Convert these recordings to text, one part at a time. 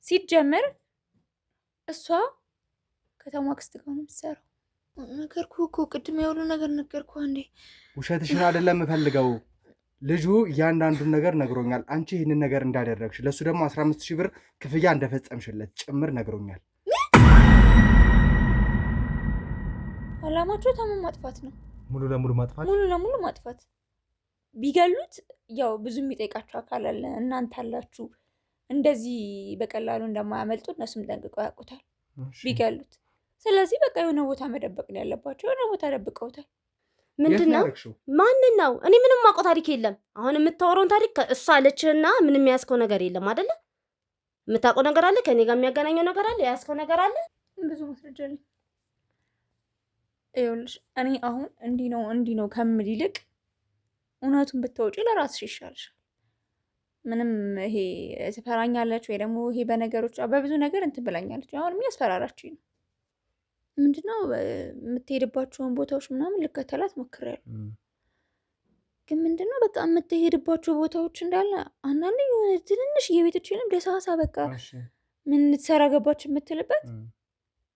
ሲጀመር እሷ ከተማ ክስት ጋር ነው የምትሰራው። ነገርኩህ እኮ ቅድም ያውሉ ነገር ነገርኩህ። አንዴ ውሸትሽን አይደለም የምፈልገው። ልጁ እያንዳንዱን ነገር ነግሮኛል። አንቺ ይህንን ነገር እንዳደረግሽ ለእሱ ደግሞ 15,000 ብር ክፍያ እንደፈጸምሽለት ጭምር ነግሮኛል። አላማቸው ታመም ማጥፋት ነው። ሙሉ ለሙሉ ማጥፋት፣ ሙሉ ለሙሉ ማጥፋት። ቢገሉት ያው ብዙ የሚጠይቃቸው አካል አለ። እናንተ አላችሁ። እንደዚህ በቀላሉ እንደማያመልጡ እነሱም ጠንቅቀው ያውቁታል ቢገሉት። ስለዚህ በቃ የሆነ ቦታ መደበቅ ነው ያለባቸው። የሆነ ቦታ ደብቀውታል። ምንድን ነው? ማንን ነው? እኔ ምንም ማውቀው ታሪክ የለም። አሁን የምታወራውን ታሪክ እሷ አለችህና ምንም የያዝከው ነገር የለም አይደለ? የምታውቀው ነገር አለ? ከኔ ጋር የሚያገናኘው ነገር አለ? የያዝከው ነገር አለ? ብዙ ማስረጃ አለኝ። ይኸውልሽ እኔ አሁን እንዲህ ነው ከምል ይልቅ እውነቱን ብታወጪ ለራስሽ ይሻልሻል። ምንም ይሄ ትፈራኛለች ወይ ደግሞ ይሄ በነገሮች በብዙ ነገር እንትን ብላኛለች። አሁን የሚያስፈራራችኝ ነው። ምንድነው የምትሄድባቸውን ቦታዎች ምናምን ልከተላት ሞክሬያለሁ። ግን ምንድነው በቃ የምትሄድባቸው ቦታዎች እንዳለ አንዳንዴ የሆነ ትንንሽ የቤቶችንም ደሳሳ በቃ ምን ልትሰራ ገባች የምትልበት፣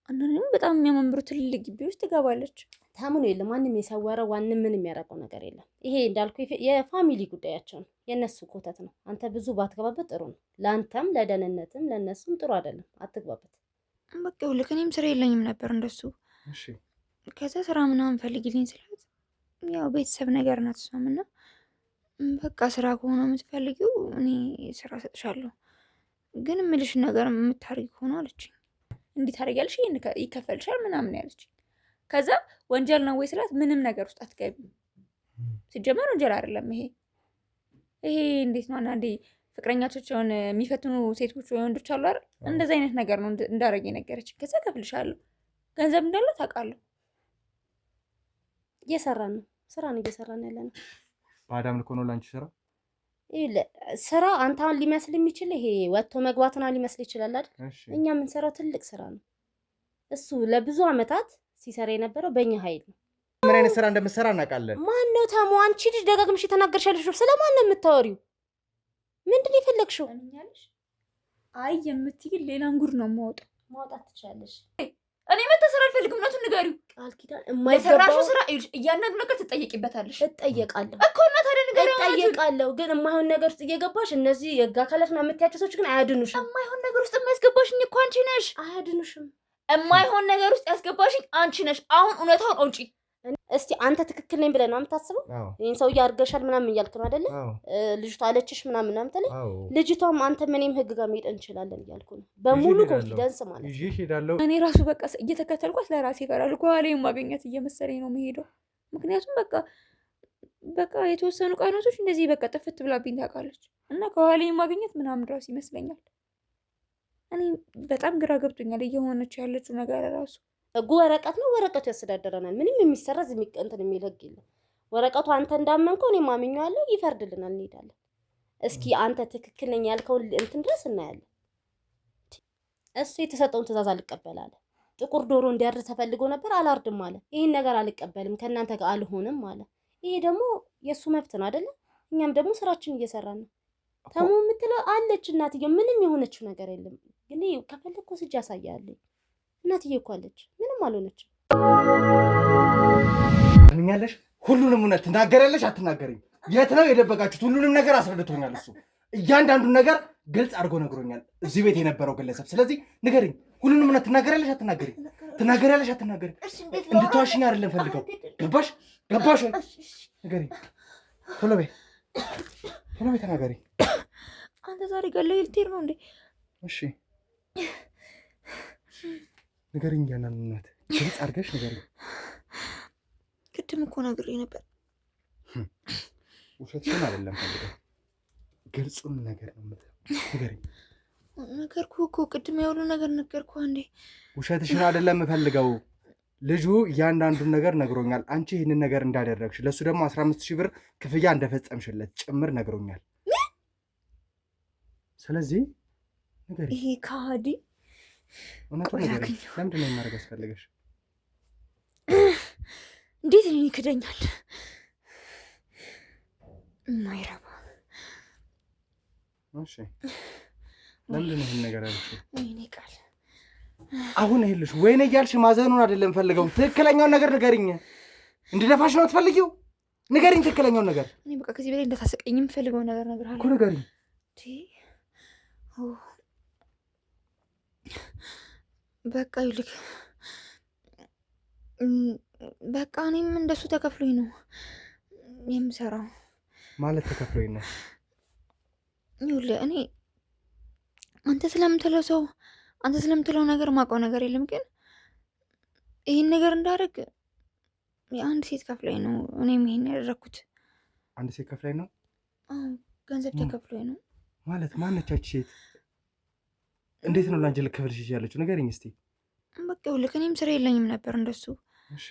አንዳንዴም በጣም የሚያማምሩ ትልልቅ ግቢ ውስጥ ትገባለች። ታምኖ የለም ማንም የሰወረው ዋንም ምን የሚያደርገው ነገር የለም። ይሄ እንዳልኩ የፋሚሊ ጉዳያቸው ነው፣ የእነሱ ኮተት ነው። አንተ ብዙ ባትገባበት ጥሩ ነው። ለአንተም ለደህንነትም ለእነሱም ጥሩ አይደለም። አትግባበት። በቃ ይኸውልህ እኔም ስራ የለኝም ነበር እንደሱ። ከዛ ስራ ምናምን ፈልጊልኝ ስላት ያው ቤተሰብ ነገር ናት እሷም እና በቃ ስራ ከሆነ የምትፈልጊው እኔ ስራ ሰጥሻለሁ፣ ግን የምልሽ ነገር የምታደርጊ ከሆነ አለችኝ። እንዲህ ታደርጊያለሽ ይከፈልሻል ምናምን ያለችኝ። ከዛ ወንጀል ነው ወይ ስላት ምንም ነገር ውስጥ አትገቢም፣ ሲጀመር ወንጀል አይደለም ይሄ እንዴት ነው አንዳንዴ ፍቅረኛቸውን የሚፈትኑ ሴቶች ወይ ወንዶች አሉ አይደል? እንደዚህ አይነት ነገር ነው እንዳረግ የነገረችኝ። ከዛ ከፍልሻለሁ፣ ገንዘብ እንዳለው ታውቃለሁ። እየሰራን ነው፣ ስራን እየሰራን ያለ ነው። በአዳም ልኮ ነው ላንቺ ስራ ስራ አንተ አሁን ሊመስል የሚችል ይሄ ወጥቶ መግባትና ሊመስል ይችላል አይደል? እኛ የምንሰራው ትልቅ ስራ ነው። እሱ ለብዙ አመታት ሲሰራ የነበረው በእኛ ኃይል ነው። ምን አይነት ስራ እንደምትሰራ እናውቃለን። ማን ነው ተሙ? አንቺ ልጅ ደጋግምሽ የተናገርሻለሽ። ስለማን ነው የምታወሪው? ምንድን የፈለግሽው? አይ የምትይል ሌላን ጉድ ነው የማወጣው። ማውጣት ትችላለሽ። እኔ መታሰር አልፈልግም። እውነቱን ንገሪው። ቃል ኪዳን የሰራሽው ስራ እያንዳንዱ ነገር ትጠየቂበታለሽ። እጠየቃለሁ እኮ እና ታዲያ ንገሪው። እጠየቃለሁ፣ ግን የማይሆን ነገር ውስጥ እየገባሽ እነዚህ የህግ አካላት ነው የምትያቸው ሰዎች ግን አያድኑሽም። የማይሆን ነገር ውስጥ የሚያስገባሽኝ እኮ አንቺ ነሽ። አያድኑሽም። የማይሆን ነገር ውስጥ ያስገባሽኝ አንቺ ነሽ። አሁን እውነታውን አውጪ። እስቲ አንተ ትክክል ነኝ ብለህ ነው የምታስበው? ይሄን ሰው አድርገሻል ምናምን እያልክ ነው አይደለ? ልጅቷ አለችሽ ምናምን አምተለ ልጅቷም አንተ ምንም ህግ ጋር መሄድ እንችላለን እያልኩ ነው፣ በሙሉ ኮንፊደንስ ማለት ነው። እኔ ራሱ በቃ እየተከተልኳት ለራሴ እፈራለሁ። ከኋላዬ ማገኘት እየመሰለኝ ነው የምሄደው። ምክንያቱም በቃ የተወሰኑ ቀናቶች እንደዚህ በቃ ጥፍት ብላብኝ ታውቃለች እና ከኋላዬ ማገኘት ምናምን ራሱ ይመስለኛል። እኔ በጣም ግራ ገብቶኛል እየሆነች ያለችው ነገር ራሱ። ህጉ ወረቀት ነው፣ ወረቀቱ ያስተዳድረናል። ምንም የሚሰረዝ የሚቀንትን የሚል ህግ የለም። ወረቀቱ አንተ እንዳመንከው እኔ ማምኛለሁ፣ ይፈርድልናል፣ እንሄዳለን። እስኪ አንተ ትክክል ነኝ ያልከውን እንትን ድረስ እናያለን። እሱ የተሰጠውን ትእዛዝ አልቀበላለ። ጥቁር ዶሮ እንዲያርድ ተፈልጎ ነበር፣ አላርድም አለ። ይሄን ነገር አልቀበልም፣ ከእናንተ ጋር አልሆንም አለ። ይሄ ደግሞ የእሱ መብት ነው አይደለ? እኛም ደግሞ ስራችን እየሰራን ነው። ተሙ የምትለው አለች እናትዬ፣ ምንም የሆነችው ነገር የለም። ግን ከፈለኩ ስጅ ያሳያለኝ እናትዬ እኮ አለች፣ ምንም አልሆነችም። ምኛለሽ? ሁሉንም እውነት ትናገሪያለሽ አትናገሪም? የት ነው የደበቃችሁት? ሁሉንም ነገር አስረድቶኛል እሱ። እያንዳንዱን ነገር ግልጽ አድርጎ ነግሮኛል እዚህ ቤት የነበረው ግለሰብ። ስለዚህ ንገሪኝ፣ ሁሉንም እውነት ትናገሪያለሽ አትናገሪም? ትናገሪያለሽ አትናገሪም? እንድትዋሽኝ አይደለም ፈልገው። ገባሽ ወይ? ንገሪኝ፣ ቶሎ በይ ተናገሪ። አንተ ዛሬ ገለህ ልትሄድ ነው እንዴ? እሺ ንገሪኝ፣ ያናንነት ግልጽ አድርገሽ ንገሪኝ። ቅድም እኮ ነግሬ ነበር። ውሸትሽን አይደለም ፈልገው፣ ግልጹን ነገር ነው ንገሪኝ። ነገርኩህ እኮ ቅድም ያውሉ ነገር ነገርኩህ። አንዴ ውሸትሽን አይደለም ፈልገው። ልጁ እያንዳንዱን ነገር ነግሮኛል። አንቺ ይህንን ነገር እንዳደረግሽ ለእሱ ደግሞ 15,000 ብር ክፍያ እንደፈጸምሽለት ጭምር ነግሮኛል። ስለዚህ ንገሪኝ። ይሄ ከሃዲ እውነቱን ንገሪኝ። ለምንድን ነው የማድረግ ያስፈልገሽ? እንዴት እኔን ይክደኛል? ማይረባ። እሺ ለምንድን ነው ይሄን ነገር ያልሽው? ወይኔ ቃል አሁን ይኸውልሽ ወይኔ እያልሽ ማዘኑን አይደለም ፈልገው ትክክለኛውን ነገር ንገሪኝ። እንድደፋሽ ነው ትፈልጊው? ንገሪኝ ትክክለኛውን ነገር። እኔ በቃ ከዚህ በላይ እንዳታሰቀኝ የምፈልገው ነገር እነግርሃለሁ እኮ ንገሪኝ። በቃ ይልክ በቃ እኔም እንደሱ ተከፍሎኝ ነው የምሰራው። ማለት ተከፍሎኝ ነው? ይኸውልህ እኔ አንተ ስለምትለው ነገር ማውቀው ነገር የለም፣ ግን ይህን ነገር እንዳደርግ የአንድ ሴት ከፍሎኝ ነው እኔም ይሄን ያደረኩት። አንድ ሴት ከፍሎኝ ነው? ገንዘብ ተከፍሎኝ ነው። ማለት ማነቻች ሴት? እንዴት ነው ላንጀል ክፍልሽ ያለችው? ንገሪኝ እስቲ። በቃ ይኸውልህ እኔም ስራ የለኝም ነበር እንደሱ። እሺ።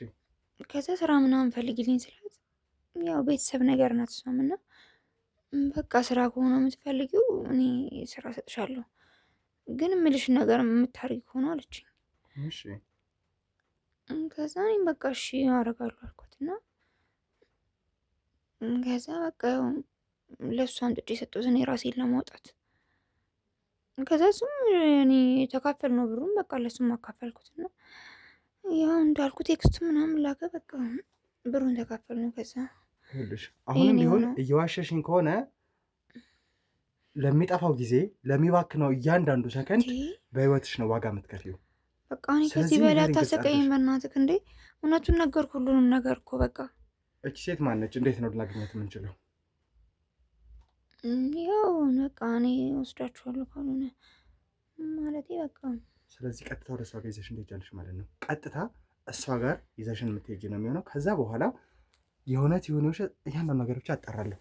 ከዛ ስራ ምናምን ፈልጊልኝ ስላት ያው ቤተሰብ ነገር ናት እሷም እና በቃ ስራ ከሆነ የምትፈልጊው እኔ ስራ ሰጥሻለሁ፣ ግን የምልሽ ነገር የምታርጊ ከሆነ አለችኝ። እሺ። ከዛ እኔም በቃ እሺ አደርጋለሁ አልኳት እና ከዛ በቃ ያው ለእሷ አንጥጬ የሰጠሁት እኔ ራሴን ለማውጣት። ከዛ እሱም እኔ ተካፈል ነው ብሩም በቃ ለሱም አካፈልኩት እና ያው እንዳልኩ ቴክስቱ ምናምን ላከ። በቃ ብሩን ተካፈል ነው። ከዛ ይኸውልሽ አሁንም ቢሆን እየዋሸሽኝ ከሆነ ለሚጠፋው ጊዜ ለሚባክነው እያንዳንዱ ሰከንድ በህይወትሽ ነው ዋጋ የምትከፍይው። በቃ እኔ ከዚህ በላይ አታሰቀይም በእናትህ እንዴ! እውነቱን ነገርኩ፣ ሁሉንም ነገር እኮ በቃ። እቺ ሴት ማነች? እንዴት ነው ላገኛት የምንችለው? ያው በቃ እኔ ወስዳችኋለሁ ካልሆነ ማለቴ በቃ። ስለዚህ ቀጥታ ወደ እሷ ጋር ይዘሽ ትሄጃለሽ ማለት ነው። ቀጥታ እሷ ጋር ይዘሽን የምትሄጂ ነው የሚሆነው። ከዛ በኋላ የእውነት የሆነ ውሸት እያንዳንዱ ነገር ብቻ አጣራለሁ።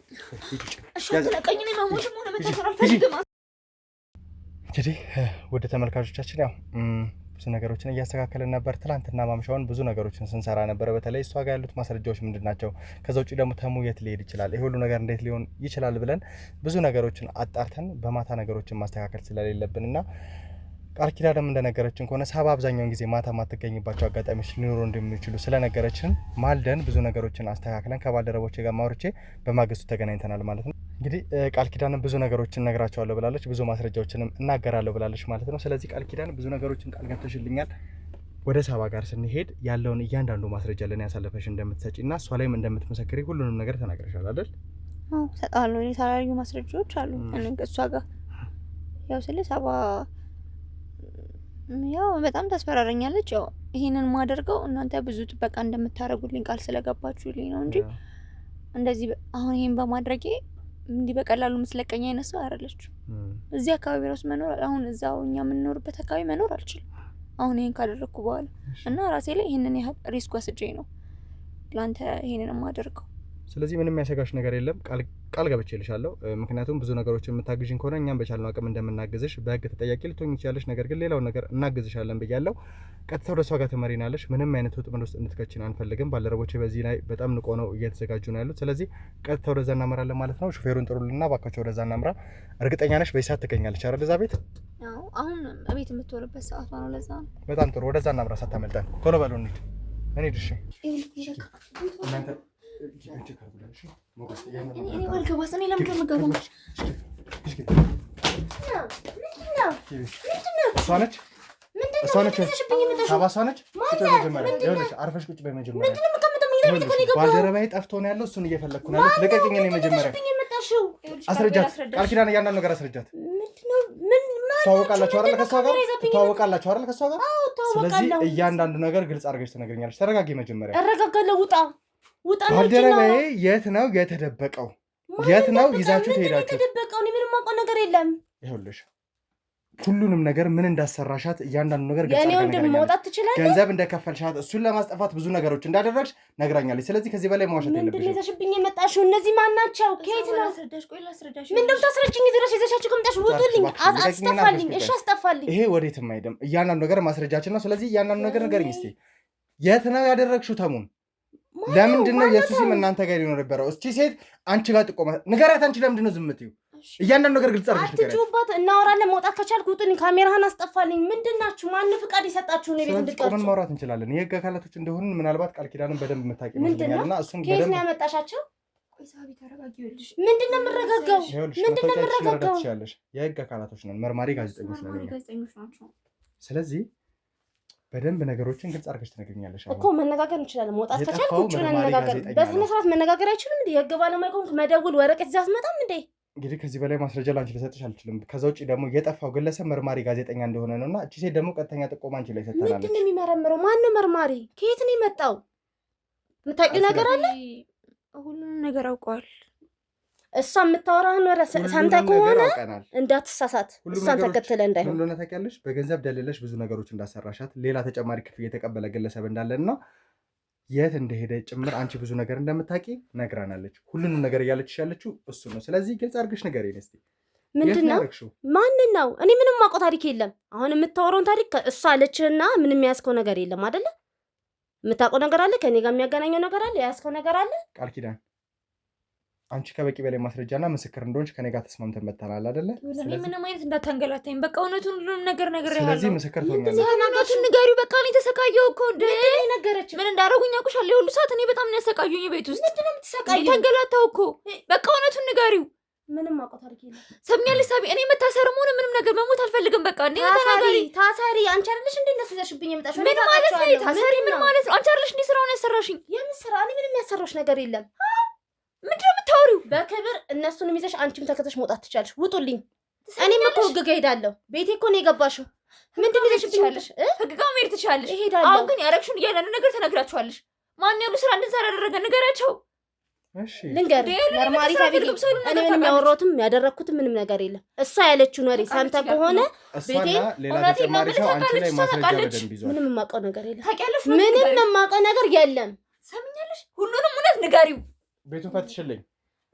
እንግዲህ ወደ ተመልካቾቻችን ያው ብዙ ነገሮችን እያስተካከልን ነበር። ትላንትና ማምሻውን ብዙ ነገሮችን ስንሰራ ነበረ። በተለይ እሷ ጋር ያሉት ማስረጃዎች ምንድን ናቸው፣ ከዛ ውጭ ደግሞ ተሙ የት ሊሄድ ይችላል፣ ይሄ ሁሉ ነገር እንዴት ሊሆን ይችላል ብለን ብዙ ነገሮችን አጣርተን በማታ ነገሮችን ማስተካከል ስለሌለብን እና ቃል ኪዳንም እንደነገረችን ከሆነ ሳባ አብዛኛውን ጊዜ ማታ ማትገኝባቸው አጋጣሚዎች ሊኖሩ እንደሚችሉ ስለነገረችን ማልደን ብዙ ነገሮችን አስተካክለን ከባልደረቦቼ ጋር ማውርቼ በማግስቱ ተገናኝተናል ማለት ነው። እንግዲህ ቃል ኪዳንም ብዙ ነገሮችን ነግራቸዋለሁ ብላለች፣ ብዙ ማስረጃዎችንም እናገራለሁ ብላለች ማለት ነው። ስለዚህ ቃል ኪዳን ብዙ ነገሮችን ቃል ገብተሽልኛል። ወደ ሳባ ጋር ስንሄድ ያለውን እያንዳንዱ ማስረጃ ለኔ ያሳለፈሽ እንደምትሰጪ እና እሷ ላይም እንደምትመሰክሪ ሁሉንም ነገር ተናግረሻል አይደል? አዎ ሰጣለሁ። የተለያዩ ማስረጃዎች አሉ እሷ ጋር ያው ስለ ሳባ ያው በጣም ታስፈራረኛለች። ያው ይሄንን ማደርገው እናንተ ብዙ ጥበቃ እንደምታረጉልኝ ቃል ስለገባችሁልኝ ነው እንጂ እንደዚህ አሁን ይሄን በማድረጌ እንዲህ በቀላሉ መስለቀኛ አይነት ሰው አይደለችም። እዚህ አካባቢ ራሱ መኖር አሁን እዛው እኛ የምንኖርበት አካባቢ መኖር አልችልም አሁን ይሄን ካደረኩ በኋላ እና ራሴ ላይ ይሄንን ያህል ሪስክ ወስጄ ነው ላንተ ይሄንን ማደርገው። ስለዚህ ምንም ያሰጋሽ ነገር የለም። ቃል ገብቼልሻለሁ። ምክንያቱም ብዙ ነገሮችን የምታግዥኝ ከሆነ እኛም በቻልነው አቅም እንደምናግዝሽ፣ በህግ ተጠያቂ ልትሆኚ ትችያለሽ፣ ነገር ግን ሌላውን ነገር እናግዝሻለን ብያለሁ። ቀጥታ ወደ እሷ ጋር ትመሪናለሽ። ምንም አይነት ወጥመድ ውስጥ እንድትከቺን አንፈልግም። ባልደረቦቼ በዚህ ላይ በጣም ንቆ ነው እየተዘጋጁ ነው ያሉት። ስለዚህ ቀጥታ ወደዛ እናመራለን ማለት ነው። ሹፌሩን ጥሩልና ባካቸው ወደዛ እናምራ። እርግጠኛ ነሽ በይሳት ትገኛለች አይደል እዛ ቤት? አዎ አሁን ቤት የምትወርበት ሰዓት ነው። ለዛ ነው። በጣም ጥሩ። ወደዛ እናምራ ሳታመልጠን። ቶሎ በሉ እንሂድ። እሺ እናንተ አርፈሽ ቁጭ በይ። መጀመሪያ ባልደረባዬ ጠፍቶ ነው ያለው፣ እሱን እየፈለግኩ ነው ያለው። ልቀቂኝ። እኔ መጀመሪያ አስረጃት፣ ቃል ኪዳን እያንዳንዱ ነገር አስረጃት። ትተዋወቃላችሁ አይደል? ከእሷ ጋር ስለዚህ እያንዳንዱ ነገር ግልጽ አድርገሽ ትነግረኛለሽ። ተረጋጊ። መጀመሪያ እረጋጋለሁ። ውጣ ባልደረባዬ የት ነው የተደበቀው? የት ነው ይዛችሁ ትሄዳችሁ? የተደበቀው እኔ ምንም አውቀው ነገር የለም። ይኸውልሽ ሁሉንም ነገር ምን እንዳሰራሻት እያንዳንዱ ነገር ግልጽ አድርገሽ የኔ ወንድም መውጣት ትችላለሽ። ገንዘብ እንደከፈልሻት እሱን ለማስጠፋት ብዙ ነገሮች እንዳደረግሽ ነግራኛለች። ስለዚህ ከዚህ በላይ መዋሸት የለብሽም። ምንድን ነው ይዘሽብኝ የመጣሽው? እነዚህ ማን ናቸው? ከየት ነው? ምንድን ነው ታስረጅኝ? እዚህ ድረስ ይዘሻቸው ከመጣሽ ውጡልኝ። አስጠፋልኝ። እሺ አስጠፋልኝ። ይሄ ወዴትም አይደም። እያንዳንዱ ነገር ማስረጃችን ነው። ስለዚህ እያንዳንዱ ነገር ንገሪኝ እስኪ። የት ነው ያደረግሽው ተሙን? ለምንድን ነው የሱሲም እናንተ ጋር ሊኖር የነበረው? እስኪ ሴት አንቺ ጋር ጥቆማ ንገሪያት። አንቺ ለምንድን ነው ዝም የምትይው? እያንዳንዱ ነገር ግልጽ አድርገሽ ንገሪያት። አትጩባት። እናወራለን። መውጣት ከቻልኩ ውጡልኝ። ካሜራህን አስጠፋልኝ። ምንድን ናችሁ? ማን ፍቃድ የሰጣችሁ ነው? ቤት እንድትቀርጹ ምን ማውራት እንችላለን? የህግ አካላቶች እንደሆኑ ምናልባት ቃል ኪዳንን በደንብ የምታውቂ ይመስለኛልና እሱን በደንብ ነው ያመጣሻቸው። ሳቢ ተረጋጊልሽ። ምንድነው የምረጋጋው? ምንድነው የምረጋጋው? የህግ አካላቶች ነን፣ መርማሪ ጋዜጠኞች ናቸው። ስለዚህ በደንብ ነገሮችን ግልጽ አድርገሽ ትነግሪኛለሽ እኮ። መነጋገር እንችላለን። መውጣት ከቻልኩ ቁጭ ብለን እንነጋገር። በስነ ስርዓት መነጋገር አይችልም እንዴ? የህግ ባለሙያ ከሆንክ መደውል ወረቀት ይዘህ አትመጣም እንዴ? እንግዲህ ከዚህ በላይ ማስረጃ ላንቺ ልሰጥሽ አልችልም። ከዛ ውጪ ደግሞ የጠፋው ግለሰብ መርማሪ ጋዜጠኛ እንደሆነ ነውና እቺ ሴት ደግሞ ቀጥተኛ ጥቆማ አንቺ ላይ ሰጥታናለች። ምንድነው የሚመረምረው? ማን ነው መርማሪ? ከየት ነው የመጣው? የምታውቂው ነገር አለ? ሁሉንም ነገር አውቀዋል። እሷ የምታወራህን ወረ ሰምተህ ከሆነ እንዳትሳሳት፣ እሷን ተከትለህ እንዳይሆን። ሁሉንም ታውቂያለሽ። በገንዘብ ደልለሽ ብዙ ነገሮች እንዳሰራሻት፣ ሌላ ተጨማሪ ክፍያ የተቀበለ ግለሰብ እንዳለና የት እንደሄደ ጭምር አንቺ ብዙ ነገር እንደምታውቂ ነግራናለች። ሁሉንም ነገር እያለችሽ ያለችው እሱ ነው። ስለዚህ ግልጽ አድርገሽ ንገሪኝ እስኪ። ምንድነው? ማንን ነው? እኔ ምንም የማውቀው ታሪክ የለም። አሁን የምታወራውን ታሪክ እሷ አለችህና ምንም የሚያስከው ነገር የለም አይደለ? የምታውቀው ነገር አለ? ከኔ ጋር የሚያገናኘው ነገር አለ? ያስከው ነገር አለ? ቃል ኪዳን አንቺ ከበቂ በላይ ማስረጃና ምስክር እንደሆንሽ ከኔ ጋር ተስማምተን መጥተናል አይደለ? ስለዚህ ምንም አይነት እንዳታንገላታኝ። በቃ እውነቱን ሁሉንም ነገር ያለው። ስለዚህ ምስክር ትሆኛለሽ። እውነቱን ንገሪው። በቃ እኔ ተሰቃየሁ እኮ እንደ ነገረች። ምን እንዳደረጉኝ አውቅሻለሁ። የሁሉ ሰዓት እኔ በጣም ነው ያሰቃዩኝ ቤት ውስጥ። ምንድነው የምትሰቃየው? ተንገላታሁ እኮ። በቃ እውነቱን ንገሪው። ምንም አውቀው ታሪክ የለም። ሰምኛለሽ ሳቢ? እኔ መታሰርም ሆነ ምንም ነገር መሞት አልፈልግም። በቃ እንዴ ታሳሪ አንቺ አይደለሽ እንዴ ነሱ ይዘሽብኝ የመጣሽው? ምን ማለት ነው ታሳሪ? ምን ማለት ነው? አንቺ አይደለሽ እንዴ ስራውን ያሰራሽኝ? የምን ስራ? እኔ ምንም ያሰራሽ ነገር የለም። ምንድነው የምታወሪው? በክብር እነሱንም ይዘሽ አንቺም ተከተሽ መውጣት ትቻለሽ። ውጡልኝ። እኔም እኮ ህግ ጋር እሄዳለሁ። ቤቴ እኮ ነው የገባሽው። ምንድን ነው ይዘሽብኛለሽ? ህግ ጋር መሄድ ትችላለሽ። እሄዳለሁ። አሁን ግን ያረግሽውን እያንዳንዱ ነገር ተነግራቸዋለሽ። ማን ያሉ ስራ እንደዛ ያደረገ ንገራቸው። እሺ ልንገር መርማሪ ታቢል እኔ ምንም ያወራሁትም ያደረኩትም ምንም ነገር የለም። እሷ ያለችውን ወሬ ሰምተህ ከሆነ ቤቴ ሌላ ተጨማሪ ሰው አንቺ ላይ ማስረጃ በደንብ ይዟል። ምንም የማውቀው ነገር የለም። ታውቂያለሽ? ምንም የማውቀው ነገር የለም። ሰምኛለሽ? ሁሉንም እውነት ንገሪው። ቤቱን ፈትሽልኝ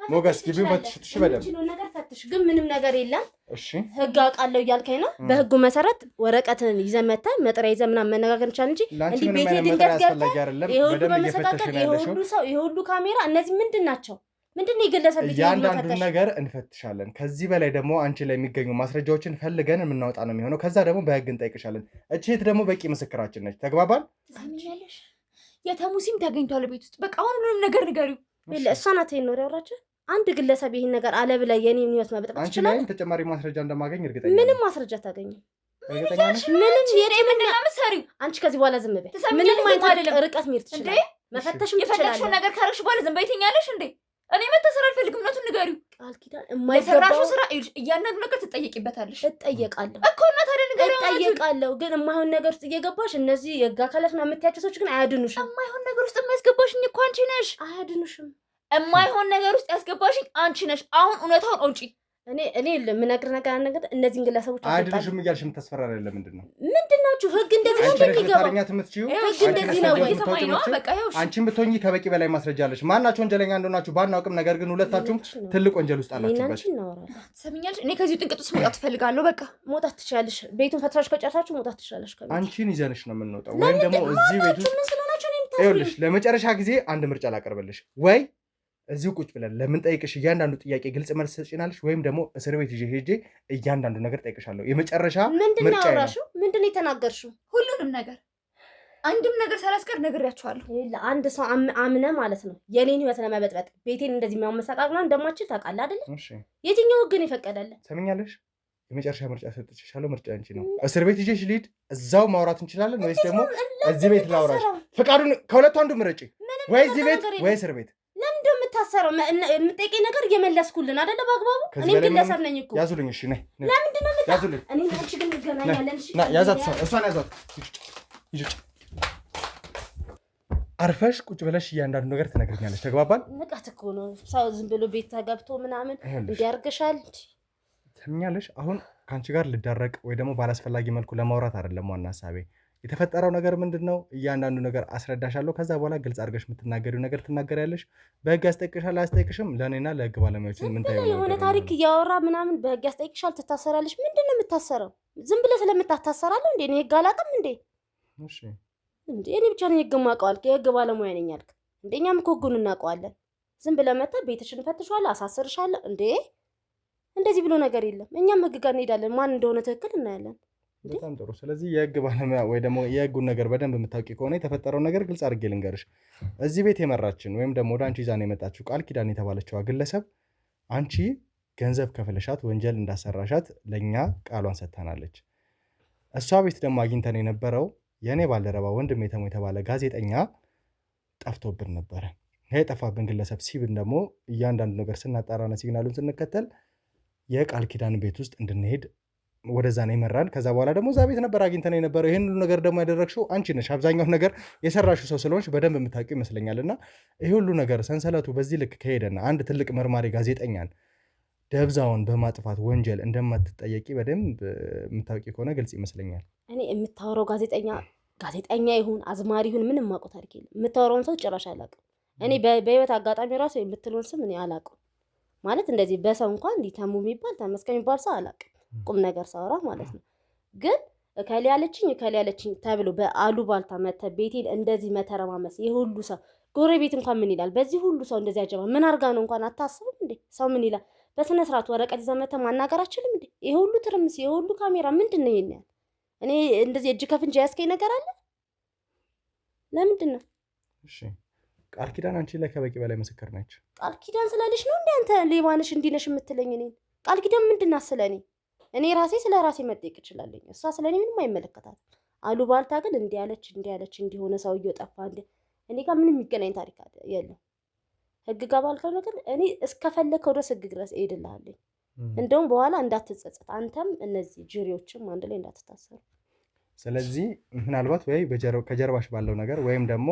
ሞገስ፣ ግቢውን ፈትሽ በደንብ ነገር ፈትሽ። ግን ምንም ነገር የለም። እሺ ህግ አውቃለሁ እያልከኝ ነው። በህጉ መሰረት ወረቀትን ይዘህ መተህ መጥሪያ ይዘህ ምናምን መነጋገር እንችላለን እንጂ እንዲህ ቤቴ ድንገት ገብተህ ይሄ ሁሉ በመሰቃቀል ይሄ ሁሉ ሰው ይሄ ሁሉ ካሜራ እነዚህ ምንድን ናቸው? ምንድን ነው የግለሰብ ልጅ እያንዳንዱን ነገር እንፈትሻለን። ከዚህ በላይ ደግሞ አንቺ ላይ የሚገኙ ማስረጃዎችን ፈልገን የምናወጣ ነው የሚሆነው። ከዛ ደግሞ በህግ እንጠይቅሻለን። እቺ እህት ደግሞ በቂ ምስክራችን ነች። ተግባባን? ሰምኛለሽ? የተሙሲም ተገኝቷል ቤት ውስጥ። በቃ አሁን ምንም ነገር ንገሪው። እሷ ናት ይሄን ወሬ ያወራችው። አንድ ግለሰብ ይሄን ነገር አለ ብለህ የኔን ህይወት መበጥበጥ ይችላል። አንቺ ላይ ተጨማሪ ማስረጃ እንደማገኝ እርግጠኛ ነኝ። ምንም ማስረጃ ታገኘው? እርግጠኛ ነሽ? ምንም የኔ ምንድን ነው የምትሰሪው? አንቺ ከዚህ በኋላ ዝም በይ። ምንም አይነት ርቀት መሄድ ትችላለሽ። መፈተሽም ትችላለሽ። የፈለግሽውን ነገር ካረግሽ በኋላ ዝም በይ ትይኛለሽ እንዴ? እኔ መታሰር አልፈልግም። እውነቱን ንገሪው። ቃል ኪዳን የማይገባው ስራ እያንዳንዱ ነገር ትጠየቂበታለሽ። እጠየቃለሁ እኮ እና ታዲያ ንገሪው። እጠየቃለሁ ግን የማይሆን ነገር ውስጥ እየገባሽ እነዚህ የህግ አካላት ምናምን የምትያቸው ሰዎች ግን አያድኑሽም። የማይሆን ነገር ውስጥ የሚያስገባሽኝ እኮ አንቺ ነሽ። አያድኑሽም። የማይሆን ነገር ውስጥ ያስገባሽኝ አንቺ ነሽ። አሁን እውነታውን አውጪ። እኔ የምነግርህ ነገር እነዚህን ግለሰቦች አያድኑሽም እያልሽ የምታስፈራሪ አይደለም። ምንድን ናችሁ? ህግ እንደዚህ ነው የሚገባው። ህግ እንደዚህ ነው ወይ? አንቺም ብትሆኚ ከበቂ በላይ ማስረጃ አለሽ። ማናችሁ ወንጀለኛ እንደሆናችሁ ባናውቅም፣ ነገር ግን ሁለታችሁም ትልቅ ወንጀል ውስጥ አላችሁበት። ሰምኛለሽ? እኔ ከዚህ ጥንቅጥ ውስጥ መውጣት እፈልጋለሁ። በቃ መውጣት ትችላለሽ። ቤቱን ፈትሻችሁ ከጨረሳችሁ መውጣት ትችላለሽ። አንቺን ይዘንሽ ነው የምንወጣው። ወይም ደግሞ እዚህ ቤት ውስጥ ይኸውልሽ፣ ለመጨረሻ ጊዜ አንድ ምርጫ ላቀርብልሽ። ወይ እዚሁ ቁጭ ብለን ለምንጠይቅሽ እያንዳንዱ ጥያቄ ግልጽ መልስ ትሰጪናለሽ፣ ወይም ደግሞ እስር ቤት ይዤ ሄጄ እያንዳንዱ ነገር ጠይቅሻለሁ። የመጨረሻ ምርጫ ነው። ምንድን ነው የተናገርሽው? ሁሉንም ነገር አንድም ነገር ሳላስቀር ነግሬያቸዋለሁ። ለአንድ ሰው አምነህ ማለት ነው የኔን ህይወት ለመበጥበጥ ቤቴን እንደዚህ የሚያመሰቃቅላ እንደማችል ታውቃለህ አይደለ? የትኛው ህግ ነው የፈቀደልህ? ሰምኛለሽ? የመጨረሻ ምርጫ ሰጥቼሻለሁ። ምርጫ አንቺ ነው። እስር ቤት ይዤሽ ልሂድ፣ እዛው ማውራት እንችላለን፣ ወይስ ደግሞ እዚህ ቤት ላውራሽ? ፈቃዱን ከሁለቱ አንዱ ምረጪ። ወይ እዚህ ቤት ወይ እስር ቤት። ለምንድን ነው የምታሰረው? የምጠይቀኝ ነገር እየመለስኩልን አይደለ? በአግባቡ እኔም ግለሰብ ነኝ እኮ። ያዙልኝ። እሺ ነይ። ለምንድን ነው ያዙልኝ? እኔ አንቺ ግን እንገናኛለን። እሺ ያዛት፣ እሷን ያዛት። አርፈሽ ቁጭ ብለሽ እያንዳንዱ ነገር ትነግረኛለሽ። ተግባባን? ንቀት እኮ ነው። ሰው ዝም ብሎ ቤት ተገብቶ ምናምን እንዲያርግሻል። ትምኛለሽ? አሁን ከአንቺ ጋር ልዳረቅ ወይ ደግሞ ባላስፈላጊ መልኩ ለማውራት አይደለም ዋና ሀሳቤ። የተፈጠረው ነገር ምንድን ነው? እያንዳንዱ ነገር አስረዳሻለሁ። ከዛ በኋላ ግልጽ አድርገሽ የምትናገሪው ነገር ትናገሪያለሽ። በህግ ያስጠይቅሻል አያስጠይቅሽም? ለእኔና ለህግ ባለሙያዎች ምን ታየው? የሆነ ታሪክ እያወራ ምናምን በህግ ያስጠይቅሻል፣ ትታሰራለሽ። ምንድን ነው የምታሰረው? ዝም ብለህ ስለምታታሰራለሁ እንዴ? እኔ ህግ አላውቅም እንዴ? እሺ እንዴ እኔ ብቻ ነኝ ህግ የማውቀው አልክ? የህግ ባለሙያ ነኝ አልክ? እንደኛም እኮ ህጉን እናውቀዋለን። ዝም ብለህ መተህ ቤትሽን ፈትሻለሁ፣ አሳስርሻለሁ እንዴ? እንደዚህ ብሎ ነገር የለም። እኛም ህግ ጋር እንሄዳለን። ማን እንደሆነ ትክክል እናያለን። በጣም ጥሩ። ስለዚህ የህግ ባለሙያ ወይ ደግሞ የህጉን ነገር በደንብ የምታውቂ ከሆነ የተፈጠረው ነገር ግልጽ አድርጌ ልንገርሽ። እዚህ ቤት የመራችን ወይም ደግሞ ወደ አንቺ ይዛን የመጣችው ቃል ኪዳን የተባለችዋ ግለሰብ አንቺ ገንዘብ ከፍለሻት ወንጀል እንዳሰራሻት ለእኛ ቃሏን ሰጥታናለች። እሷ ቤት ደግሞ አግኝተን የነበረው የእኔ ባልደረባ ወንድም የተሙ የተባለ ጋዜጠኛ ጠፍቶብን ነበረ። ይሄ የጠፋብን ግለሰብ ሲብን ደግሞ እያንዳንዱ ነገር ስናጣራና ሲግናሉን ስንከተል የቃል ኪዳን ቤት ውስጥ እንድንሄድ ወደዛ ነው የመራን። ከዛ በኋላ ደግሞ እዛ ቤት ነበር አግኝተን የነበረው። ይህን ሁሉ ነገር ደግሞ ያደረግሽው አንቺ ነሽ። አብዛኛው ነገር የሰራሽው ሰው ስለሆንሽ በደንብ የምታውቂው ይመስለኛል። እና ይህ ሁሉ ነገር ሰንሰለቱ በዚህ ልክ ከሄደና አንድ ትልቅ መርማሪ ጋዜጠኛን ደብዛውን በማጥፋት ወንጀል እንደማትጠየቂ በደንብ የምታውቂ ከሆነ ግልጽ ይመስለኛል። እኔ የምታወራው ጋዜጠኛ ይሁን አዝማሪ ይሁን ምንም ማውቀው ታሪክ የለም። የምታወራውን ሰው ጭራሽ አላውቅም። እኔ በህይወት አጋጣሚ ራሱ የምትለውን ስም እኔ አላውቅም። ማለት እንደዚህ በሰው እንኳን እንዲተሙ የሚባል ተመስገን የሚባል ሰው አላውቅም። ቁም ነገር ሳወራ ማለት ነው። ግን እከሌ ያለችኝ ተብሎ በአሉባልታ መተህ ቤቴን እንደዚህ መተረማመስ የሁሉ ሰው ጎረቤት እንኳን ምን ይላል? በዚህ ሁሉ ሰው እንደዚህ ያጀባ ምን አርጋ ነው እንኳን አታስብም እንዴ? ሰው ምን ይላል? በስነ ስርዓት ወረቀት ይዘህ መተህ ማናገር አችልም እንዴ? ይሄ ሁሉ ትርምስ፣ ይሄ ሁሉ ካሜራ ምንድን ነው? ይሄን ያህል እኔ እንደዚህ እጅ ከፍንጅ ያስከኝ ነገር አለ? ለምንድን ነው? እሺ ቃል ኪዳን አንቺ ላይ ከበቂ በላይ ምስክር ነች። ቃል ኪዳን ስላለሽ ነው እንዴ አንተ ሌባ ነሽ እንዲህ ነሽ የምትለኝ? እኔ ቃል ኪዳን ምንድን ናት ስለኔ? እኔ ራሴ ስለ ራሴ መጠየቅ እችላለሁ። እሷ ስለኔ ምንም አይመለከታትም። አሉባልታ ግን እንዲህ ያለች እንዲሆነ ሰውየው ጠፋ እንደ እኔ ጋር ምንም የሚገናኝ ታሪክ የለም። ህግ ጋር ባልከው ነገር እኔ እስከፈለከው ድረስ ህግ ድረስ እሄድልሃለሁ። እንደውም በኋላ እንዳትጸጸት አንተም እነዚህ ጅሪዎችም አንድ ላይ እንዳትታሰሩ። ስለዚህ ምናልባት ወይ ከጀርባሽ ባለው ነገር ወይም ደግሞ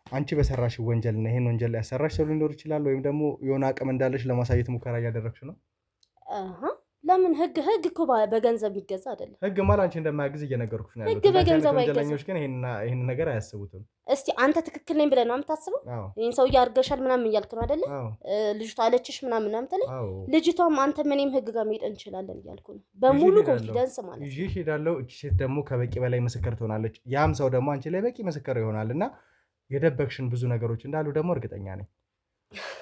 አንቺ በሰራሽ ወንጀል እና ይሄን ወንጀል ያሰራሽ ሰው ሊኖር ይችላል። ወይም ደግሞ የሆነ አቅም እንዳለሽ ለማሳየት ሙከራ እያደረግሽ ነው። ለምን ህግ እኮ በገንዘብ የሚገዛ አይደለም። ህግ ማለት አንቺ እንደማያግዝ እየነገርኩሽ ነው ያለው። ህግ በገንዘብ አይገዛም። ወንጀለኞች ግን ይሄን ነገር አያስቡትም። እስቲ አንተ ትክክል ነኝ ብለህ ነው የምታስበው? ይሄን ሰው ያርገሻል ምናምን እያልክ ነው አይደለ? ልጅቷ አለችሽ ምናምን አምጥተህ ልጅቷም አንተ ምንም ህግ ጋር መሄድ እንችላለን እያልኩ ነው። በሙሉ ኮንፊደንስ ማለት ነው። ይሄ ሄዳለው። እቺ ሴት ደግሞ ከበቂ በላይ ምስክር ትሆናለች። ያም ሰው ደግሞ አንቺ ላይ በቂ ምስክር ይሆናልና የደበቅሽን ብዙ ነገሮች እንዳሉ ደግሞ እርግጠኛ ነኝ።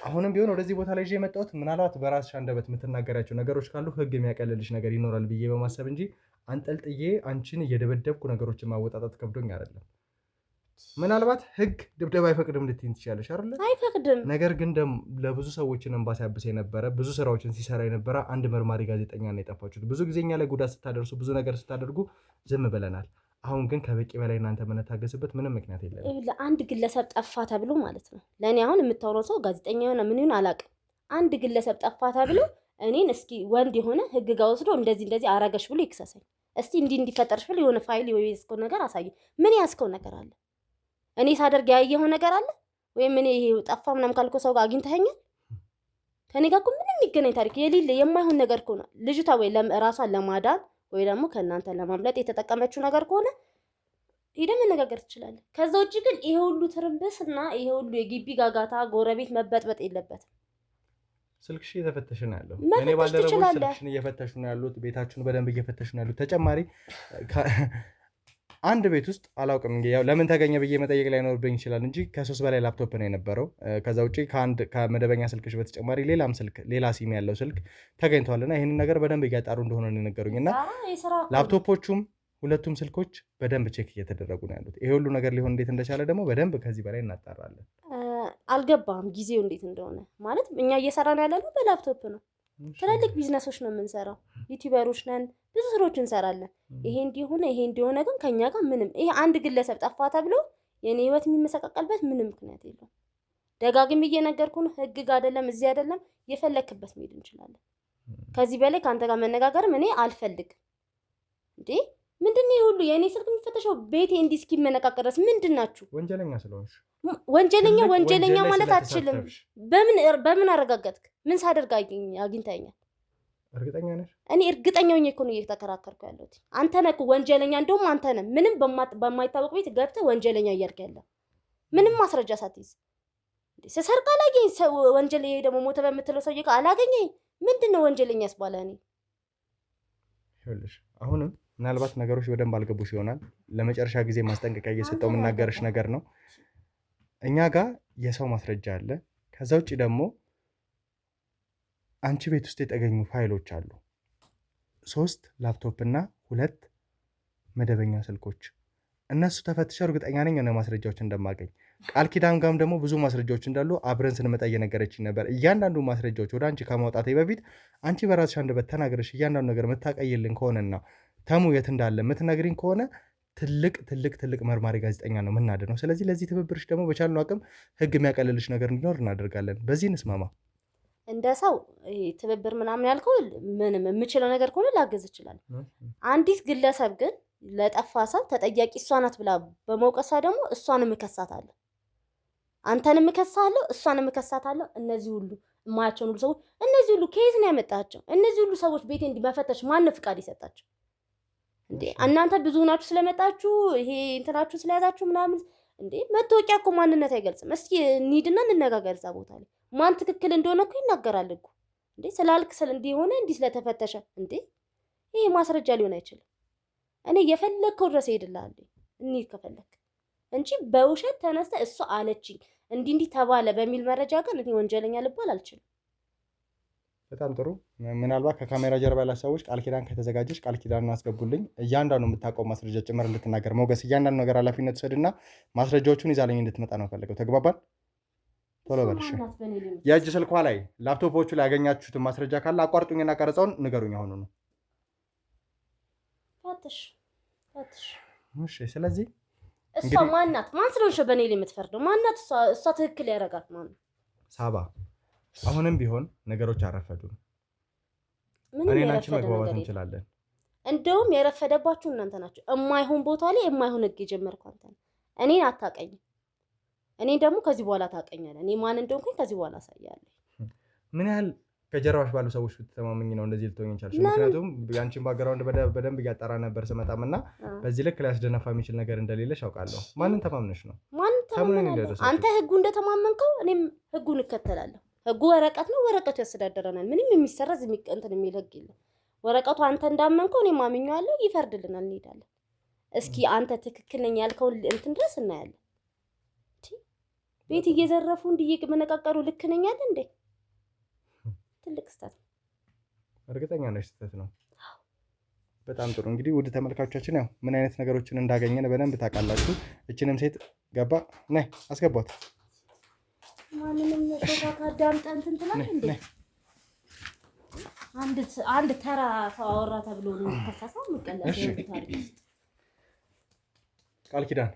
አሁንም ቢሆን ወደዚህ ቦታ ላይ ይዤ የመጣሁት ምናልባት በራስሽ አንደበት የምትናገራቸው ነገሮች ካሉ ህግ የሚያቀልልሽ ነገር ይኖራል ብዬ በማሰብ እንጂ አንጠልጥዬ አንቺን እየደበደብኩ ነገሮችን ማወጣጣት ከብዶኝ አይደለም። ምናልባት ህግ ድብደባ አይፈቅድም ልትይኝ ትችያለሽ አይደል? አይፈቅድም። ነገር ግን ለብዙ ሰዎችን እንባ ሲያብስ የነበረ ብዙ ስራዎችን ሲሰራ የነበረ አንድ መርማሪ ጋዜጠኛ ነው የጠፋችሁት። ብዙ ጊዜ እኛ ላይ ጉዳት ስታደርሱ ብዙ ነገር ስታደርጉ ዝም ብለናል። አሁን ግን ከበቂ በላይ እናንተ የምንታገስበት ምንም ምክንያት የለም። ለአንድ ግለሰብ ጠፋ ተብሎ ማለት ነው። ለእኔ አሁን የምታወራው ሰው ጋዜጠኛ የሆነ ምን ይሁን አላውቅም። አንድ ግለሰብ ጠፋ ተብሎ እኔን እስኪ ወንድ የሆነ ህግ ጋር ወስዶ እንደዚህ አረገሽ ብሎ ይክሰሰኝ። እስቲ እንዲፈጠርሽ ብሎ የሆነ ፋይል ወይ የያዝከው ነገር አሳየ። ምን ያዝከው ነገር አለ? እኔ ሳደርግ ያየኸው ነገር አለ? ወይም እኔ ይሄ ጠፋ ምናምን ካልከው ሰው ጋር አግኝተኸኛል? ከኔ ጋር እኮ ምንም የሚገናኝ ታሪክ የሌለ የማይሆን ነገር ከሆነ ልጅቷ ወይ ራሷን ለማዳን ወይ ደግሞ ከእናንተ ለማምለጥ የተጠቀመችው ነገር ከሆነ ሄደን መነጋገር ትችላለህ። ከዛ ውጭ ግን ይሄ ሁሉ ትርምስ እና ይሄ ሁሉ የግቢ ጋጋታ ጎረቤት መበጥበጥ የለበትም። ስልክሽ እየተፈተሽ ነው ያለው። እኔ ባልደረቦች ስልክሽን እየፈተሹ ነው ያሉት። ቤታችሁን በደንብ እየፈተሹ ነው ያሉት። ተጨማሪ አንድ ቤት ውስጥ አላውቅም ያው ለምን ተገኘ ብዬ መጠየቅ ላይ ኖርብኝ ይችላል እንጂ ከ3 በላይ ላፕቶፕ ነው የነበረው። ከዛ ውጪ ከመደበኛ ስልክሽ በተጨማሪ ሌላ ሲም ያለው ስልክ ተገኝቷልና ይሄንን ነገር በደንብ እያጣሩ እንደሆነ ነው የነገሩኝና ላፕቶፖቹም ሁለቱም ስልኮች በደንብ ቼክ እየተደረጉ ነው ያሉት። ይሄ ሁሉ ነገር ሊሆን እንዴት እንደቻለ ደግሞ በደንብ ከዚህ በላይ እናጣራለን። አልገባም ጊዜው እንዴት እንደሆነ ማለት እኛ እየሰራን ያለነው በላፕቶፕ ነው። ትላልቅ ቢዝነሶች ነው የምንሰራው። ዩቲዩበሮች ነን፣ ብዙ ስራዎች እንሰራለን። ይሄ እንዲሆነ ግን ከኛ ጋር ምንም ይሄ አንድ ግለሰብ ጠፋ ተብሎ የኔ ህይወት የሚመሰቃቀልበት ምንም ምክንያት የለውም። ደጋግሜ እየነገርኩ ነው። ህግ ጋር አይደለም እዚህ አይደለም የፈለክበት መሄድ እንችላለን። ከዚህ በላይ ካንተ ጋር መነጋገርም እኔ አልፈልግም። እንዴ ምንድነው ሁሉ የኔ ስልክ የሚፈተሸው? ቤቴ እንዲህ እስኪመነቃቀረስ ምንድናችሁ? ወንጀለኛ ስለሆንሽ ወንጀለኛ ማለት አትችልም። በምን አረጋገጥክ? ምን ሳደርግ አግኝተኸኛል? እርግጠኛ ነሽ? እኔ እርግጠኛ ነኝ እኮ ነው እየተከራከርኩ ያለሁት። አንተ ነህ ወንጀለኛ። እንደውም አንተ ነህ ምንም በማይታወቅ ቤት ገብተህ ወንጀለኛ እያልክ ያለው ምንም ማስረጃ ሳትይዝ። እንዴ ስሰርቅ አላገኝ ወንጀል ይሄ ደግሞ ሞተ በምትለው ሰውዬ ጋር አላገኘኝ። ምንድነው ወንጀለኛ ያስባለ? እኔ ይኸውልሽ አሁንም ምናልባት ነገሮች በደንብ አልገቡሽ ይሆናል። ለመጨረሻ ጊዜ ማስጠንቀቂያ እየሰጠው የምናገርሽ ነገር ነው። እኛ ጋር የሰው ማስረጃ አለ። ከዛ ውጭ ደግሞ አንቺ ቤት ውስጥ የተገኙ ፋይሎች አሉ። 3 ላፕቶፕ እና 2 መደበኛ ስልኮች እነሱ ተፈትሸው እርግጠኛ ነኝ የሆነ ማስረጃዎች እንደማገኝ ቃል ኪዳን ጋርም ደግሞ ብዙ ማስረጃዎች እንዳሉ አብረን ስንመጣ እየነገረችኝ ነበር። እያንዳንዱ ማስረጃዎች ወደ አንቺ ከማውጣቴ በፊት አንቺ በራስሽ አንደበት ተናግረሽ እያንዳንዱ ነገር የምታቀይልን ከሆነና ተሙ የት እንዳለ የምትነግሪኝ ከሆነ ትልቅ መርማሪ ጋዜጠኛ ነው የምናድነው። ስለዚህ ለዚህ ትብብርሽ ደግሞ በቻልነው አቅም ህግ የሚያቀልልሽ ነገር እንዲኖር እናደርጋለን። በዚህ እንስማማ። እንደ ሰው ትብብር ምናምን ያልከው ምንም የምችለው ነገር ከሆነ ላገዝ ይችላል። አንዲት ግለሰብ ግን ለጠፋ ሰው ተጠያቂ እሷ ናት ብላ በመውቀሷ ደግሞ እሷንም እከሳታለሁ፣ አንተንም እከሳለሁ፣ እሷንም እከሳታለሁ። እነዚህ ሁሉ የማያቸውን ሁሉ ሰዎች እነዚህ ሁሉ ከየት ነው ያመጣቸው? እነዚህ ሁሉ ሰዎች ቤቴ እንዲመፈተሽ ማን ፍቃድ ይሰጣቸው እንዴ? እናንተ ብዙ ናችሁ ስለመጣችሁ ይሄ እንትናችሁ ስለያዛችሁ ምናምን እንዴ? መታወቂያ እኮ ማንነት አይገልጽም። እስኪ እንሂድና እንነጋገር እዛ ቦታ ላይ ማን ትክክል እንደሆነ እኮ ይናገራል እኮ እንዴ። ስላልክ እንዲሆነ እንዲህ ስለተፈተሸ እንዴ ይሄ ማስረጃ ሊሆን አይችልም። እኔ የፈለግከው ድረስ እሄድልሃለሁ እንሂድ ከፈለክ እንጂ በውሸት ተነስተ እሷ አለችኝ እንዲህ ተባለ በሚል መረጃ ግን እኔ ወንጀለኛ ልባል አልችልም። በጣም ጥሩ። ምናልባት ከካሜራ ጀርባ ያለ ሰዎች ቃል ኪዳን ከተዘጋጀች ቃል ኪዳን አስገቡልኝ። እያንዳንዱ የምታውቀው ማስረጃ ጭምር እንድትናገር ሞገስ፣ እያንዳንዱ ነገር ኃላፊነት ውሰድና ማስረጃዎቹን ይዛለኝ እንድትመጣ ነው ፈልገው። ተግባባን? ቶሎ በልሽ። የእጅ ስልኳ ላይ ላፕቶፖቹ ላይ ያገኛችሁትን ማስረጃ ካለ አቋርጡኝና ቀረጻውን ንገሩኝ። አሁኑ ነው ፈትሽ። እሺ። ስለዚህ እሷ ማናት? ማን ስለሆንሽ በእኔ ላይ የምትፈርደው ማናት? እሷ ትክክል ያደረጋት ማን? ሳባ፣ አሁንም ቢሆን ነገሮች አረፈዱም። እኔና አንቺ መግባባት እንችላለን። እንደውም የረፈደባችሁ እናንተ ናችሁ። የማይሆን ቦታ ላይ የማይሆን ህግ የጀመርኩ አንተ ነህ። እኔን አታውቀኝም። እኔ ደግሞ ከዚህ በኋላ ታውቀኛለህ። እኔ ማን እንደሆንኩኝ ከዚህ በኋላ አሳያለሁ። ምን ያህል ከጀርባሽ ባሉ ሰዎች ብትተማመኝ ነው እንደዚህ ልትሆኝ ይችላል? ምክንያቱም ያንቺን ባግራውንድ በደንብ እያጣራ ነበር ስመጣም እና በዚህ ልክ ሊያስደነፋ የሚችል ነገር እንደሌለሽ አውቃለሁ። ማንን ተማምነሽ ነው? አንተ ህጉ እንደተማመንከው እኔም ህጉን እከተላለሁ። ህጉ ወረቀት ነው፣ ወረቀቱ ያስተዳድረናል። ምንም የሚሰረዝ እንትን የሚል ህግ የለም። ወረቀቱ አንተ እንዳመንከው እኔም አምኜዋለሁ። ይፈርድልናል፣ እንሄዳለን። እስኪ አንተ ትክክል ነኝ ያልከውን እንትን ድረስ እናያለን። ቤት እየዘረፉ እንዲየመነቃቀሩ ልክ ነኝ አለ እንዴ? ትልቅ ስህተት ነው። እርግጠኛ ነሽ ስህተት ነው? በጣም ጥሩ። እንግዲህ ውድ ተመልካቾቻችን ያው ምን አይነት ነገሮችን እንዳገኘን በደንብ ታውቃላችሁ። እችንም ሴት ገባ ነይ አስገቧት። ማንንም ሾካ ዳምጠን እንትን ትላለህ እንዴ? አንድ ተራ ሰው አወራ ተብሎ ነው የሚከሰሰው። ምቀለሽ ታሪክ ቃል ኪዳን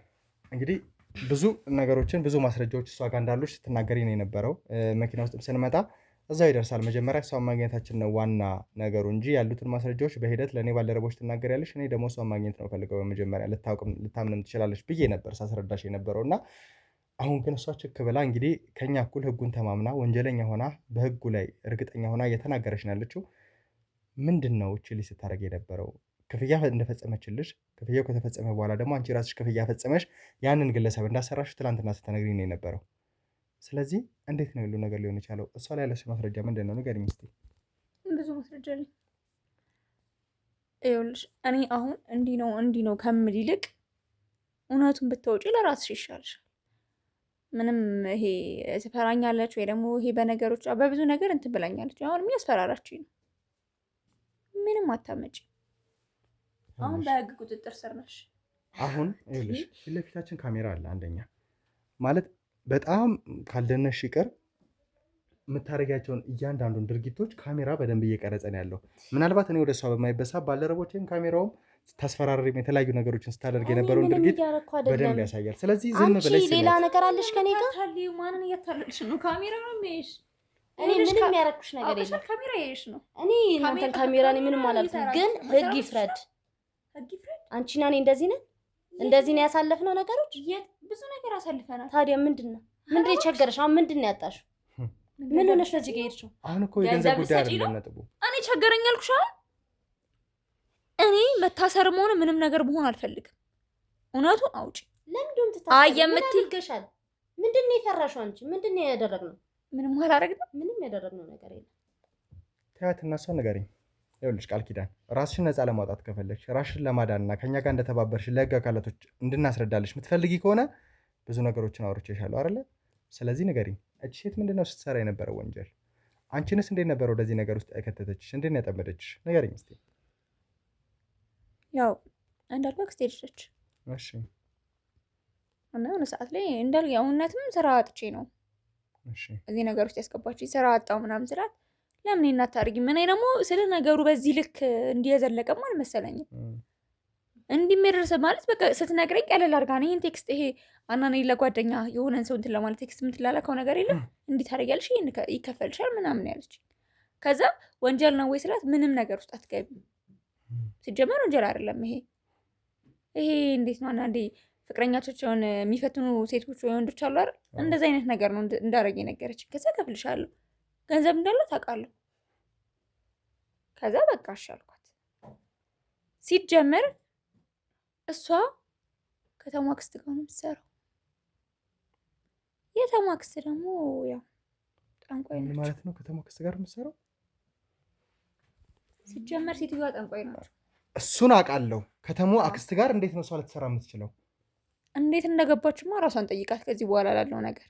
እንግዲህ ብዙ ነገሮችን ብዙ ማስረጃዎች እሷ ጋር እንዳሉች ስትናገሪ ነው የነበረው። መኪና ውስጥም ስንመጣ እዛው ይደርሳል። መጀመሪያ እሷን ማግኘታችን ነው ዋና ነገሩ እንጂ ያሉትን ማስረጃዎች በሂደት ለእኔ ባልደረቦች ትናገሪያለሽ፣ እኔ ደግሞ እሷን ማግኘት ነው ፈልገው በመጀመሪያ ልታምንም ትችላለች ብዬ ነበር ሳስረዳሽ የነበረው እና አሁን ግን እሷ ችክ ብላ እንግዲህ ከኛ እኩል ህጉን ተማምና ወንጀለኛ ሆና በህጉ ላይ እርግጠኛ ሆና እየተናገረች ነው ያለችው። ምንድን ነው እችሊ ስታደርግ የነበረው? ክፍያ እንደፈጸመችልሽ፣ ክፍያው ከተፈጸመ በኋላ ደግሞ አንቺ ራስሽ ክፍያ ፈጸመሽ ያንን ግለሰብ እንዳሰራሽ ትናንትና ስትነግሪኝ ነው የነበረው። ስለዚህ እንዴት ነው ሁሉ ነገር ሊሆን የቻለው? እሷ ላይ ያለሽ ማስረጃ ምንድን ነው? ንገሪኝ እስኪ። ብዙ ማስረጃ አለኝ። ይኸውልሽ እኔ አሁን እንዲህ ነው ከምል ይልቅ እውነቱን ብታወጪ ለራስሽ ይሻልሻል። ምንም ይሄ ትፈራኛለች ወይ ደግሞ ይሄ በነገሮች በብዙ ነገር እንትን ብላኛለች። አሁን የሚያስፈራራችኝ ነው። ምንም አታመጪ። አሁን በህግ ቁጥጥር ስር ነሽ። አሁን ይኸውልሽ ፊት ለፊታችን ካሜራ አለ። አንደኛ ማለት በጣም ካልደነሽ ይቅር የምታደርጊያቸውን እያንዳንዱን ድርጊቶች ካሜራ በደንብ እየቀረጸ ነው ያለው። ምናልባት እኔ ወደ እሷ በማይበሳ ባልደረቦቼም ካሜራውም ታስፈራሪም የተለያዩ ነገሮችን ስታደርግ የነበረውን ድርጊት በደንብ ያሳያል። ስለዚህ ዝም ብለሽ ሌላ ነገር አለሽ ከኔ ጋር ማንን እያታለልሽ ነው? ካሜራ ነው የሚያይሽ። እኔ ምንም ያረኩሽ ነገር የለም። ካሜራ ያይሽ ነው። እኔ እናንተን ካሜራ እኔ ምንም አላልኩም፣ ግን ህግ ይፍረድ። አንቺና እኔ እንደዚህ ነን፣ እንደዚህ ነው ያሳለፍነው ነገሮች። ብዙ ነገር አሳልፈናል። ታዲያ ምንድን ነው የቸገረሽ? አሁን ምንድን ነው ያጣሽው? ምን ሆነሽ ለዚህ ጋር ሄድሽው? አሁን እኮ የገንዘብ ጉዳይ አይደለም ነጥቡ። እኔ ቸገረኝ አልኩሽ። እኔ መታሰርም ሆነ ምንም ነገር መሆን አልፈልግም። እውነቱን አውጪ። ለምንድን ትታገሻል? ምንድን ነው የፈራሽው አንቺ? ምንድን ነው ያደረግነው? ምንም አላደረግንም። ምንም ያደረግነው ነገር የለም። ተያት እና እሷን ንገሪኝ። ይኸውልሽ ቃል ኪዳን ራስሽን ነፃ ለማውጣት ከፈለግሽ ራስሽን ለማዳንና ከኛ ጋር እንደተባበርሽ ለህግ አካላቶች እንድናስረዳልሽ የምትፈልጊ ከሆነ ብዙ ነገሮችን አውርቼሻለሁ አይደለ? ስለዚህ ንገሪኝ። እቺ ሴት ምንድነው ስትሰራ የነበረው ወንጀል? አንቺንስ እንዴት ነበር ወደዚህ ነገር ውስጥ የከተተችሽ? እንዴት ነው ያጠመደችሽ? ንገሪኝ እስኪ። ያው እንዳልኩ አክስቴ ልጅ ነች። እሺ እና የሆነ ሰዓት ላይ እንዳልኩ የእውነትም ስራ አጥቼ ነው እዚህ ነገር ውስጥ ያስገባችኝ። ስራ አጣው ምናምን ስላት ለምን እናታርጊም? እኔ ደግሞ ስለ ነገሩ በዚህ ልክ እንዲየዘለቀም አልመሰለኝም። እንዲመረሰ ማለት በቃ ስትነግረኝ ቀለል አድርጋ ነው ይሄን ቴክስት ይሄ አናኔ ለጓደኛ የሆነን ሰው እንትን ለማለት ቴክስት የምትላላከው ነገር የለም እንዲህ ታደርጊያለሽ ይሄን ይከፈልሻል ምናምን ያለች። ከዛ ወንጀል ነው ወይ ስላት ምንም ነገር ውስጥ አትገቢም፣ ሲጀመር ወንጀል አይደለም ይሄ እንዴት ነው አንዳንዴ ፍቅረኛቸውን የሚፈትኑ ሴቶች ወይ ወንዶች አሉ አይደል? እንደዚህ አይነት ነገር ነው እንዳረግ የነገረች። ከዛ ከፍልሻለሁ ገንዘብ እንዳለ ታውቃለሁ። ከዛ በቃ አሻልኳት። ሲጀመር እሷ ከተማ አክስት ጋር ነው የምትሰራው። የተማ አክስት ደግሞ ያው ጠንቋይ ነች ማለት ነው። ከተማ አክስት ጋር የምትሰራው ሲጀመር ሴትዮዋ ጠንቋይ ነች። እሱን አውቃለሁ። ከተማ አክስት ጋር እንዴት ነው እሷ ልትሰራ የምትችለው? እንዴት እንደገባችማ ራሷን ጠይቃት። ከዚህ በኋላ ላለው ነገር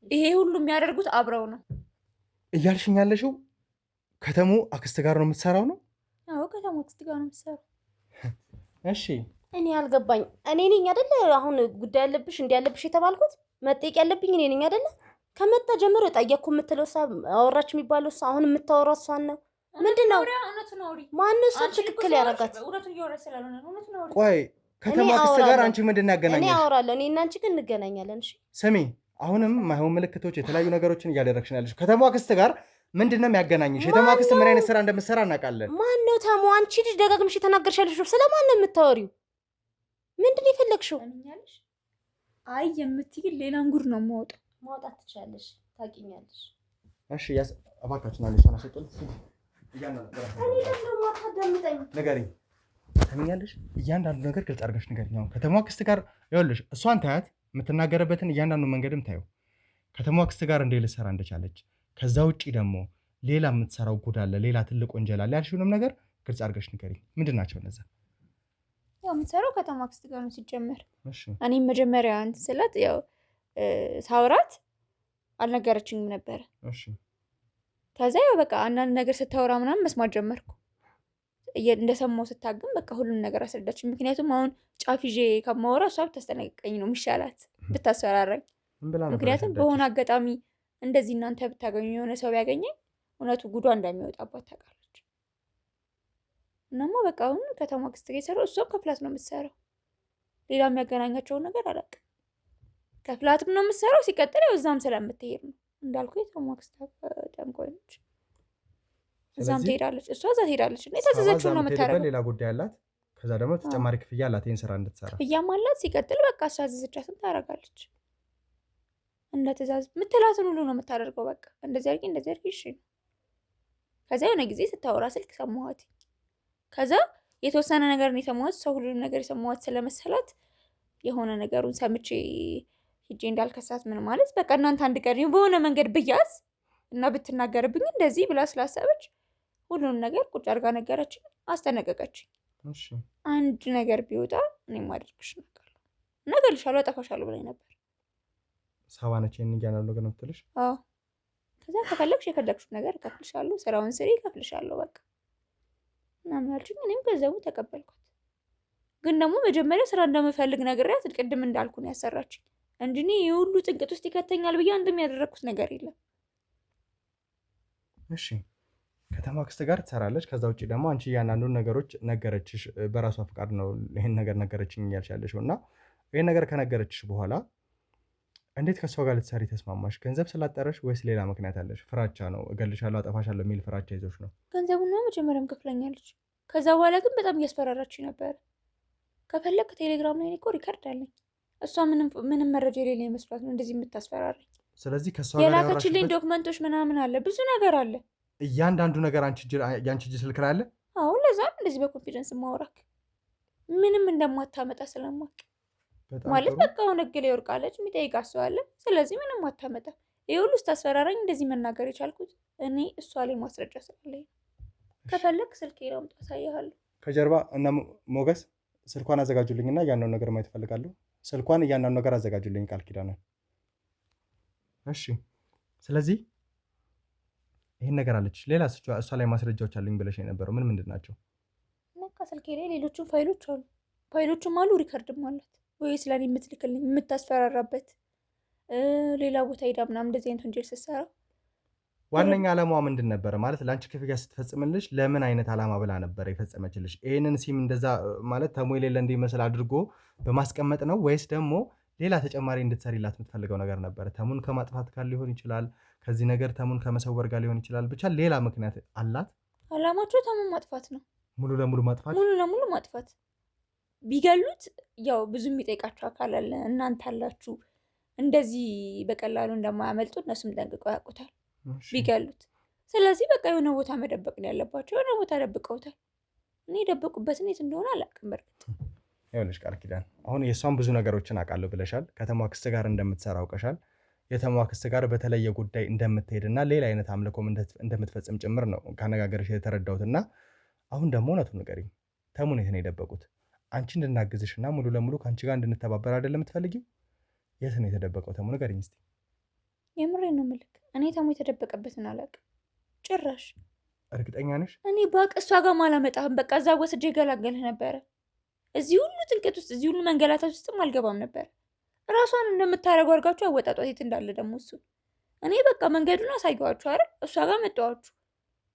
ይሄ ሁሉ የሚያደርጉት አብረው ነው እያልሽኝ ያለሽው? ከተሙ አክስት ጋር ነው የምትሰራው ነው? አዎ ከተማ አክስት ጋር ነው የምትሰራው። እሺ እኔ አልገባኝ። እኔ ነኝ አይደለ አሁን ጉዳይ ያለብሽ እንዲያለብሽ የተባልኩት? መጠየቅ ያለብኝ እኔ ነኝ አይደለ? ከመጣ ጀምሮ ጠየቅኩ የምትለው እሷ አወራች የሚባለው እሷ አሁን የምታወራው እሷን ነው። ምንድነው ማነው እሷ ትክክል ያደርጋት? ቆይ ከተማ አክስት ጋር አንቺ ምንድን ነው ያገናኘሽ? እኔ አወራለሁ፣ እኔ እና አንቺ ግን እንገናኛለን። እሺ ስሚ፣ አሁንም ማይሆን ምልክቶች የተለያዩ ነገሮችን እያደረግሽ ነው ያለሽ። ከተማ አክስት ጋር ምንድን ነው የሚያገናኝሽ? የተማ አክስት ምን አይነት ስራ እንደምትሰራ እናውቃለን። ማነው ተሙ? አንቺ ልጅ ደጋግምሽ የተናገርሻለሽ። ስለማን ነው የምታወሪው? ምንድን ነው የፈለግሽው? አይ የምትይ ሌላን ጉድ ነው የማወጣው። ማውጣት ትችያለሽ፣ ታውቂኛለሽ። እሺ እባካችን አንዴ እሷን አስወጡን። ንገሪኝ፣ ትሰሚኛለሽ? እያንዳንዱ ነገር ግልጽ አድርገሽ ንገሪኝ። አሁን ከተማ አክስት ጋር ይኸውልሽ፣ እሷን ታያት፣ የምትናገርበትን እያንዳንዱ መንገድም ታየው። ከተማ አክስት ጋር እንዴት ልትሰራ እንደቻለች፣ ከዛ ውጪ ደግሞ ሌላ የምትሰራው ጉድ አለ፣ ሌላ ትልቅ ወንጀል አለ ያልሽውንም ነገር ግልጽ አድርገሽ ንገሪኝ። ምንድን ናቸው እነዛ? ያው የምትሰራው ከተማ አክስት ጋር ነው ሲጀመር። እሺ እኔም መጀመሪያ እንትን ስላት ያው ሳውራት አልነገረችኝም ነበረ። እሺ ከዛ ያው በቃ አንዳንድ ነገር ስታወራ ምናምን መስማት ጀመርኩ። እንደሰማው ስታግም በቃ ሁሉም ነገር አስረዳችኝ። ምክንያቱም አሁን ጫፍ ይዤ ከማወራ እሷ ብታስጠነቅቀኝ ነው የሚሻላት፣ ብታስፈራራኝ። ምክንያቱም በሆነ አጋጣሚ እንደዚህ እናንተ ብታገኙ የሆነ ሰው ቢያገኘኝ እውነቱ ጉዷ እንደሚወጣባት ታውቃለች። እናማ በቃ አሁን ከተማ አክስት ጋር የሰራው እሷም ከፍላት ነው የምትሰራው። ሌላ የሚያገናኛቸውን ነገር አላውቅም። ከፍላትም ነው የምትሰራው። ሲቀጥል ያው እዛም ስለምትሄድ ነው እንዳልኩ የተማ አክስት ጠንቋይ ነች። እዛም ትሄዳለች፣ እሷ እዛ ትሄዳለች እና የታዘዘችውን ነው የምታደርገው። ሌላ ጉዳይ አላት። ከዛ ደግሞ ተጨማሪ ክፍያ አላት ይሄን ስራ እንድትሰራ። ክፍያም አላት። ሲቀጥል በቃ እሷ ያዘዘቻትን ታደርጋለች። እንደ ትእዛዝ የምትላትን ሁሉ ነው የምታደርገው። በቃ እንደዚህ አድርጊ እሺ። ከዛ የሆነ ጊዜ ስታወራ ስልክ ሰማኋት። ከዛ የተወሰነ ነገር ነው የሰማኋት። ሰው ሁሉንም ነገር የሰማኋት ስለመሰላት የሆነ ነገሩን ሰምቼ ሂጄ እንዳልከሳት ምን ማለት በቃ እናንተ አንድ ቀን በሆነ መንገድ ብያዝ እና ብትናገርብኝ እንደዚህ ብላ ስላሰበች ሁሉንም ነገር ቁጭ አድርጋ ነገረችኝ፣ አስጠነቀቀችኝ። እሺ አንድ ነገር ቢወጣ እኔም አድርግሽ እነግርልሻለሁ፣ አጠፋሻለሁ ብላኝ ነበር። ሳባ ነች ይሄን እያናሉ ነገር ነው የምትልሽ? አዎ። ከዛ ከፈለግሽ የፈለግሽው ነገር እከፍልሻለሁ፣ ስራውን ስሪ እከፍልሻለሁ በቃ ምናምን አለችኝ። እኔም ገንዘቡ ተቀበልኳት። ግን ደግሞ መጀመሪያ ስራ እንደምፈልግ ነግሬያት ቅድም እንዳልኩ ነው ያሰራችኝ እንጂ እኔ የሁሉ ጥንቅጥ ውስጥ ይከተኛል ብዬ አንድም ያደረግኩት ነገር የለም። እሺ ከተማ አክስት ጋር ትሰራለች። ከዛ ውጭ ደግሞ አንቺ እያንዳንዱን ነገሮች ነገረችሽ፣ በራሷ ፈቃድ ነው ይሄን ነገር ነገረችኝ እያልሽ ያለሽው እና ይሄን ነገር ከነገረችሽ በኋላ እንዴት ከሷ ጋር ልትሰሪ ተስማማሽ? ገንዘብ ስላጠረሽ ወይስ ሌላ ምክንያት አለሽ? ፍራቻ ነው፣ እገልሻለሁ፣ አጠፋሻለሁ የሚል ፍራቻ ይዞሽ ነው? ገንዘቡን ነው መጀመሪያም ከፍለኛለች። ከዛ በኋላ ግን በጣም እያስፈራራችኝ ነበር። ከፈለግ ቴሌግራም ላይ እኮ ሪከርድ አለኝ። እሷ ምንም መረጃ የሌለ ይመስሏት ነው እንደዚህ የምታስፈራረኝ። ስለዚህ ከሷ ጋር የላከችልኝ ዶክመንቶች ምናምን አለ፣ ብዙ ነገር አለ። እያንዳንዱ ነገር ያንቺ እጅ ስልክ ላይ አለ? አዎ፣ ለዛም እንደዚህ በኮንፊደንስ ማውራክ ምንም እንደማታመጣ ስለማቅ ማለት በቃ አሁን ህግ ላይ ወርቃለች፣ የሚጠይቃት ሰው አለ። ስለዚህ ምንም አታመጣ። ይሄ ሁሉ ስታስፈራራኝ እንደዚህ መናገር የቻልኩት እኔ እሷ ላይ ማስረጃ ስላለኝ። ከፈለግ ስልክ ላምጣ አሳይሃለሁ። ከጀርባ እና ሞገስ ስልኳን አዘጋጁልኝና እያንዳንዱ ነገር ማየት እፈልጋለሁ። ስልኳን እያንዳንዱ ነገር አዘጋጁልኝ ቃል ኪዳን። እሺ ስለዚህ ይሄን ነገር አለች። ሌላ እሷ ላይ ማስረጃዎች አሉኝ ብለሽ የነበረው ምንድን ናቸው? በቃ ስልኬ ላይ ሌሎችም ፋይሎችም አሉ፣ ሪከርድም አላት። ወይስ ለኔ የምትልክልኝ የምታስፈራራበት ሌላ ቦታ ሄዳ ምናምን እንደዚህ አይነት ወንጀል ስትሰራ ዋነኛ ዓላማዋ ምንድን ነበረ? ማለት ለአንቺ ክፍያ ስትፈጽምልሽ ለምን አይነት ዓላማ ብላ ነበረ የፈጸመችልሽ? ይህንን ሲም እንደዛ ማለት ተሙ የሌለ እንዲመስል አድርጎ በማስቀመጥ ነው ወይስ ደግሞ ሌላ ተጨማሪ እንድትሰሪላት የምትፈልገው ነገር ነበረ? ተሙን ከማጥፋት ጋር ሊሆን ይችላል፣ ከዚህ ነገር ተሙን ከመሰወር ጋር ሊሆን ይችላል። ብቻ ሌላ ምክንያት አላት? ዓላማቸው ተሙን ማጥፋት ነው። ሙሉ ለሙሉ ማጥፋት፣ ሙሉ ለሙሉ ማጥፋት። ቢገሉት ያው ብዙ የሚጠይቃቸው አካል አለ፣ እናንተ አላችሁ። እንደዚህ በቀላሉ እንደማያመልጡ እነሱም ጠንቅቀው ያውቁታል ቢገሉት። ስለዚህ በቃ የሆነ ቦታ መደበቅ ነው ያለባቸው። የሆነ ቦታ ደብቀውታል። እኔ የደበቁበትን የት እንደሆነ አላውቅም። በእርግጥ ይኸውልሽ ቃል ኪዳን፣ አሁን የእሷን ብዙ ነገሮችን አውቃለሁ ብለሻል። ከተማዋ ክስት ጋር እንደምትሰራ አውቀሻል። የተማዋ ክስት ጋር በተለየ ጉዳይ እንደምትሄድና ሌላ አይነት አምልኮም እንደምትፈጽም ጭምር ነው ካነጋገርሽ የተረዳሁትና አሁን ደግሞ እውነቱን ንገሪኝ። ተሙን የት ነው የደበቁት? አንቺ እንድናግዝሽና ሙሉ ለሙሉ ከአንቺ ጋር እንድንተባበር አይደለም የምትፈልጊው? የት ነው የተደበቀው ተሙ? ንገሪኝ እስኪ። የምሬን ነው የምልክ። እኔ ተሙ የተደበቀበትን አላውቅም ጭራሽ። እርግጠኛ ነሽ? እኔ ባቅ እሷ ጋር አላመጣህም። በቃ እዛ ወስጄ ገላገልህ ነበረ። እዚህ ሁሉ ጥንቅት ውስጥ እዚህ ሁሉ መንገላታት ውስጥም አልገባም ነበር። ራሷን እንደምታደርገው አድርጋችሁ አወጣጧት የት እንዳለ ደግሞ እሱ። እኔ በቃ መንገዱን አሳየኋችሁ አይደል? እሷ ጋር መጣኋችሁ።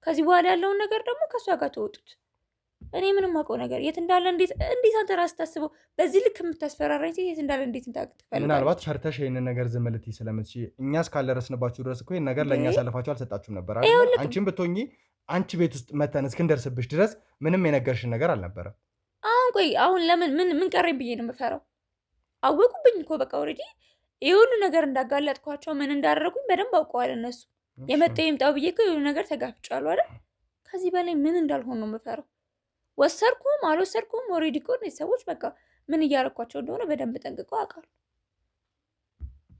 ከዚህ በኋላ ያለውን ነገር ደግሞ ከእሷ ጋር ተወጡት። እኔ ምንም አውቀው ነገር የት እንዳለ እንዴት አንተ ራስህ ታስበው በዚህ ልክ የምታስፈራራኝ ሴት የት እንዳለ እንዴት ትፈልጋለች? ምናልባት ፈርተሽ ይሄንን ነገር ዝም ልትይ ስለምትችይ እኛ እስካልደረስንባችሁ ድረስ እኮ ይሄን ነገር ለእኛ አሳልፋችሁ አልሰጣችሁም ነበር አይደል? አንቺም ብትሆኚ አንቺ ቤት ውስጥ መተን እስክንደርስብሽ ድረስ ምንም የነገርሽን ነገር አልነበረም። አሁን ለምን ምን ቀረኝ ብዬ ነው የምፈራው? አወቁብኝ እኮ በቃ ኦልሬዲ ይሄ ሁሉ ነገር እንዳጋለጥኳቸው ምን እንዳደረጉኝ በደንብ አውቀዋል እነሱ። የመጣ ይምጣው ብዬ እኮ የሆነ ነገር ተጋፍጫለሁ አይደል? ከዚህ በላይ ምን እንዳልሆን ነው የምፈራው። ወሰርኩም አልወሰርኩም ኦልሬዲ እኮ እነዚህ ሰዎች በቃ ምን እያረኳቸው እንደሆነ በደንብ ጠንቅቀው አውቃለሁ።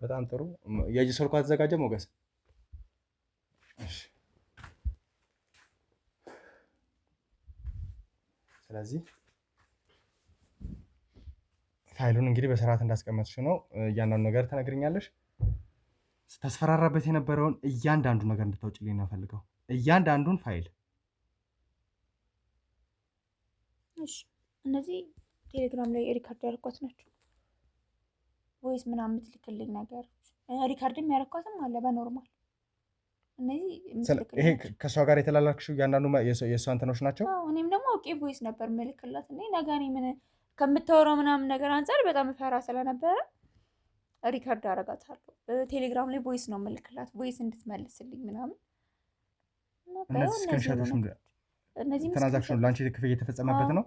በጣም ጥሩ። የእጅ ስልኳ ተዘጋጀ ሞገስ? እሺ። ስለዚህ ፋይሉን እንግዲህ በስርዓት እንዳስቀመጥሽ ነው እያንዳንዱ ነገር ትነግሪኛለሽ። ስታስፈራራበት የነበረውን እያንዳንዱ ነገር እንድታውጭልኝ ነው ፈልገው፣ እያንዳንዱን ፋይል። እሺ፣ እነዚህ ቴሌግራም ላይ ሪካርድ ያደረኳት ናቸው ወይስ ምናምን የምትልክልኝ ነገር? ሪካርድም ያደረኳትም አለ በኖርማል። እነዚህ ይሄ ከእሷ ጋር የተላላክሽው እያንዳንዱ የእሷ እንትኖች ናቸው። እኔም ደግሞ አውቄ ቮይስ ነበር ምልክላት እና ነገ እኔ ምን ከምታወራው ምናምን ነገር አንጻር በጣም ፈራ ስለነበረ ሪካርድ አረጋታለሁ። ቴሌግራም ላይ ቮይስ ነው ምልክላት፣ ቮይስ እንድትመልስልኝ ምናምን። እነዚህ ስክሪንሾቶች እነዚህ ትራንዛክሽኑ ላንቺ ክፍያ እየተፈጸመበት ነው።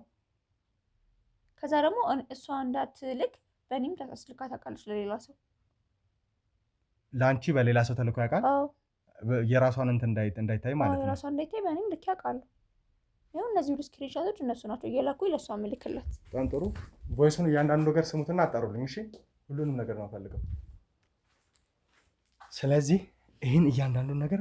ከዛ ደግሞ እሷ እንዳትልክ በእኔም ታስልካ ታውቃለች ለሌላ ሰው። ላንቺ በሌላ ሰው ተልኮ ያውቃል። የራሷን እንትን እንዳይታይ ማለት ነው። የራሷን እንዳይታይ በእኔም ልክ ያውቃሉ። ይኸው እነዚህ ሁሉ ስክሪንሾቶች እነሱ ናቸው እየላኩኝ ለእሷ ምልክላት። በጣም ጥሩ። ቮይሱን እያንዳንዱ ነገር ስሙትና አጣሩልኝ እሺ። ሁሉንም ነገር ነው ፈልገው። ስለዚህ ይህን እያንዳንዱን ነገር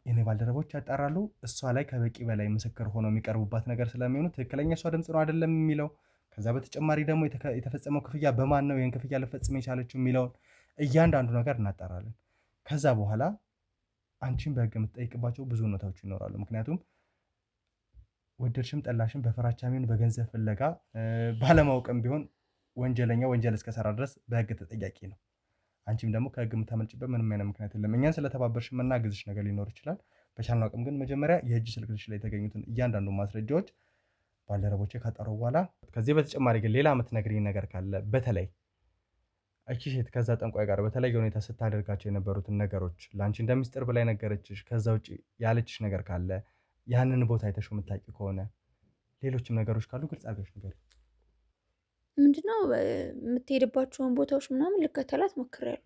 የኔ ባልደረቦች ያጣራሉ። እሷ ላይ ከበቂ በላይ ምስክር ሆኖ የሚቀርቡባት ነገር ስለሚሆኑ ትክክለኛ እሷ ድምፅ ነው አይደለም የሚለው፣ ከዛ በተጨማሪ ደግሞ የተፈጸመው ክፍያ በማን ነው ይህን ክፍያ ልፈጽም የቻለችው የሚለውን እያንዳንዱ ነገር እናጣራለን። ከዛ በኋላ አንቺን በህግ የምትጠይቅባቸው ብዙ እውነታዎች ይኖራሉ። ምክንያቱም ወደድሽም ጠላሽም በፍራቻ ቢሆን በገንዘብ ፍለጋ ባለማወቅም ቢሆን ወንጀለኛ ወንጀል እስከሰራ ድረስ በህግ ተጠያቂ ነው። አንቺም ደግሞ ከህግ የምታመልጭበት ምንም አይነት ምክንያት የለም። እኛን ስለተባበርሽ የምናግዝሽ ነገር ሊኖር ይችላል። በቻልነው አቅም ግን መጀመሪያ የእጅ ስልክሽ ላይ የተገኙትን እያንዳንዱ ማስረጃዎች ባልደረቦቼ ካጠሩ በኋላ ከዚህ በተጨማሪ ግን ሌላ የምትነግሪኝ ነገር ካለ በተለይ እቺ ሴት ከዛ ጠንቋይ ጋር በተለየ ሁኔታ ስታደርጋቸው የነበሩትን ነገሮች ለአንቺ እንደሚስጥር ብላ ነገረችሽ፣ ከዛ ውጭ ያለችሽ ነገር ካለ ያንን ቦታ አይተሽው የምታውቂ ከሆነ ሌሎችም ነገሮች ካሉ ግልጽ አድርገሽ ነገር ምንድነው የምትሄድባቸውን ቦታዎች ምናምን ልከተላት ሞክሬያለሁ።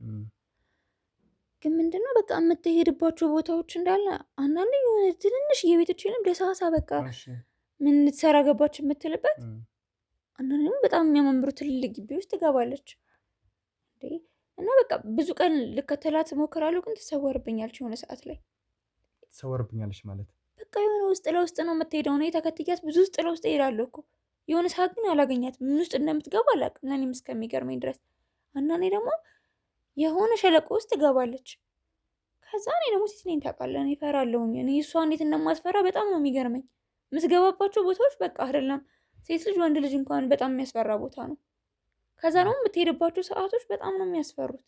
ግን ምንድነው በቃ የምትሄድባቸው ቦታዎች እንዳለ አንዳንዴ የሆነ ትንንሽ የቤቶችንም ደሳሳ በቃ ምን ልትሰራ ገባች የምትልበት፣ አንዳንዴ በጣም የሚያማምሩ ትልልቅ ግቢ ውስጥ ትገባለች እና በቃ ብዙ ቀን ልከተላት ሞክራለሁ። ግን ትሰወርብኛለች። የሆነ ሰዓት ላይ ትሰወርብኛለች ማለት በቃ የሆነ ውስጥ ለውስጥ ነው የምትሄደው። ነው የተከትያት ብዙ ውስጥ ለውስጥ እሄዳለሁ እኮ የሆነ ሰዓት ግን አላገኛት። ምን ውስጥ እንደምትገባ አላውቅም፣ ለእኔም እስከሚገርመኝ ድረስ። አንዳንዴ ደግሞ የሆነ ሸለቆ ውስጥ ትገባለች። ከዛ እኔ ደግሞ ሴት ነኝ ታውቃለህ፣ እኔ እፈራለሁኝ። እኔ እሷ እንዴት እንደማስፈራ በጣም ነው የሚገርመኝ። የምትገባባቸው ቦታዎች በቃ አይደለም ሴት ልጅ ወንድ ልጅ እንኳን በጣም የሚያስፈራ ቦታ ነው። ከዛ ነው የምትሄድባቸው ሰዓቶች በጣም ነው የሚያስፈሩት።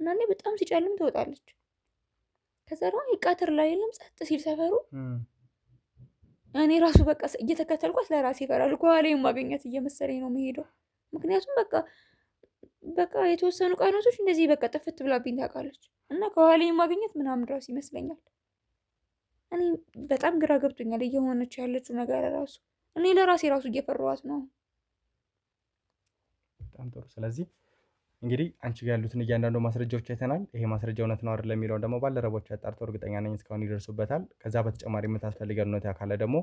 እና እኔ በጣም ሲጨልም ትወጣለች። ከዛ ደግሞ ቀትር ላይ የለም ጸጥ ሲል ሰፈሩ እኔ ራሱ በቃ እየተከተልኳት ለራሴ ይፈራል። ከኋላ ማገኘት እየመሰለኝ ነው መሄደው። ምክንያቱም በቃ የተወሰኑ ቀናቶች እንደዚህ በቃ ጥፍት ብላብኝ ታውቃለች እና ከኋላ ማግኘት ምናምን ራሱ ይመስለኛል። እኔ በጣም ግራ ገብቶኛል እየሆነች ያለችው ነገር ራሱ እኔ ለራሴ ራሱ እየፈራኋት ነው። በጣም ጥሩ። ስለዚህ እንግዲህ አንቺ ጋር ያሉትን እያንዳንዱ ማስረጃዎች አይተናል። ይሄ ማስረጃ እውነት ነው አይደል የሚለውን ደግሞ ባልደረቦች ያጣርተው እርግጠኛ ነኝ እስካሁን ይደርሱበታል። ከዛ በተጨማሪ የምታስፈልገን እውነት ካለ ደግሞ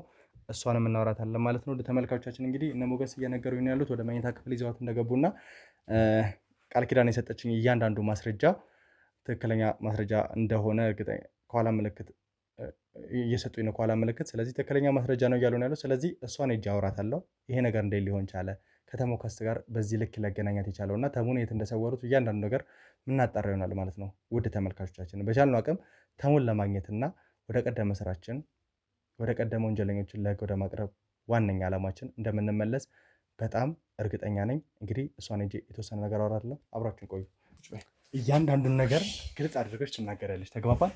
እሷንም እናወራታለን ማለት ነው። ተመልካቾቻችን እንግዲህ እነ ሞገስ እየነገሩኝ ያሉት ወደ መኝታ ክፍል ይዘዋት እንደገቡና ቃል ኪዳን የሰጠችኝ እያንዳንዱ ማስረጃ ትክክለኛ ማስረጃ እንደሆነ እርግጠኛ ከኋላ ምልክት እየሰጡኝ ነው ከኋላ ምልክት። ስለዚህ ትክክለኛ ማስረጃ ነው እያሉ ነው ያለው። ስለዚህ እሷን ሄጄ አወራታለሁ። ይሄ ነገር እንዴት ሊሆን ቻለ ከተማው ከስት ጋር በዚህ ልክ ሊያገናኛት የቻለው እና ተሙን የት እንደሰወሩት እያንዳንዱ ነገር ምናጣራ ይሆናል ማለት ነው። ውድ ተመልካቾቻችን በቻልነው አቅም ተሙን ለማግኘትና ወደ ቀደመ ስራችን ወደ ቀደመ ወንጀለኞችን ለህግ ወደ ማቅረብ ዋነኛ ዓላማችን እንደምንመለስ በጣም እርግጠኛ ነኝ። እንግዲህ እሷን ሄጄ የተወሰነ ነገር አወራታለሁ። አብራችን ቆዩ። እያንዳንዱን ነገር ግልጽ አድርገሽ ትናገራለች። ተግባባን?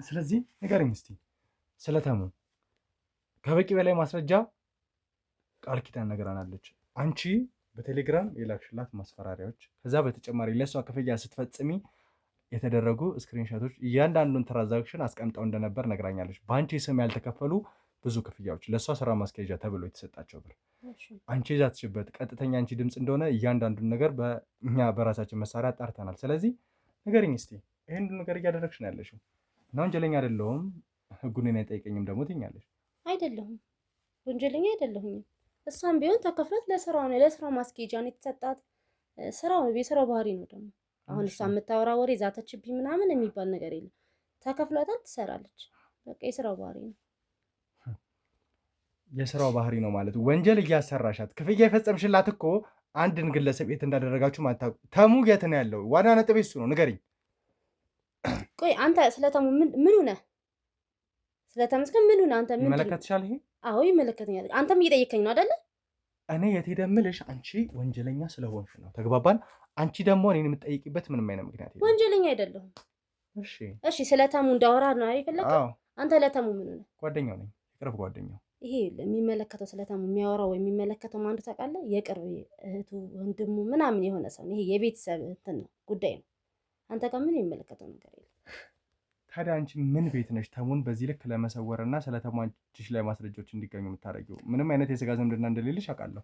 ስለዚህ ንገረኝ እስቲ ስለ ተሙ ከበቂ በላይ ማስረጃ ቃል ኪዳን ነገራናለች። አንቺ በቴሌግራም የላክሽላት ማስፈራሪያዎች፣ ከዛ በተጨማሪ ለእሷ ክፍያ ስትፈጽሚ የተደረጉ ስክሪንሾቶች፣ እያንዳንዱን ትራንዛክሽን አስቀምጠው እንደነበር ነግራኛለች። በአንቺ ስም ያልተከፈሉ ብዙ ክፍያዎች፣ ለእሷ ስራ ማስኬጃ ተብሎ የተሰጣቸው ብር አንቺ ይዛትሽበት ቀጥተኛ አንቺ ድምፅ እንደሆነ እያንዳንዱን ነገር በእኛ በራሳችን መሳሪያ አጣርተናል። ስለዚህ ንገሪኝ እስቲ ይህን ነገር እያደረግሽ ነው ያለሽው እና ወንጀለኛ አይደለሁም ህጉን አይጠይቀኝም ደግሞ ትኛለሽ። አይደለሁም፣ ወንጀለኛ አይደለሁም። እሷም ቢሆን ተከፍላት ለስራው ነው፣ ለስራው ማስኬጃ ነው የተሰጣት። ስራው የስራው ባህሪ ነው ደግሞ። አሁን እሷ የምታወራ ወሬ ዛተችብኝ ምናምን የሚባል ነገር የለም። ተከፍሏታል፣ ትሰራለች። በቃ የስራው ባህሪ ነው። የስራው ባህሪ ነው ማለት ወንጀል እያሰራሻት ክፍያ የፈጸምሽላት እኮ አንድን ግለሰብ የት እንዳደረጋችሁ ማታውቁ። ተሙ የት ነው ያለው? ዋና ነጥቤ እሱ ነው። ንገሪኝ። ቆይ አንተ ስለተሙ ምን ሆነ? ስለተመስገን ምን ሆነ? አንተ ምን ይመለከትሻል? ይሄ አዎ ይመለከተኛል። አንተም እየጠየከኝ ነው አይደለ? እኔ የት ሄደ የምልሽ አንቺ ወንጀለኛ ስለሆንሽ ነው። ተግባባን? አንቺ ደግሞ እኔን የምትጠይቂበት ምንም አይነት ምክንያት የለም። ወንጀለኛ አይደለሁም። እሺ ስለተሙ እንዳወራ ነው አይፈለግም? አንተ ለተሙ ምን ሆነ? ጓደኛው ነኝ፣ የቅርብ ጓደኛው። ይሄ የሚመለከተው ስለተሙ የሚያወራው የሚመለከተው ማን ታውቃለህ? የቅርብ እህቱ ወንድሙ ምናምን የሆነ ሰው ነው። ይሄ የቤተሰብ እንትን ነው ጉዳይ ነው። አንተ ጋር ምን የሚመለከተው ነገር የለም። ታዲያ አንቺ ምን ቤት ነሽ ተሙን በዚህ ልክ ለመሰወርና ስለ ተሙ አንቺሽ ላይ ማስረጃዎች እንዲገኙ የምታደርጊው? ምንም አይነት የስጋ ዝምድና እንደሌለሽ አውቃለሁ።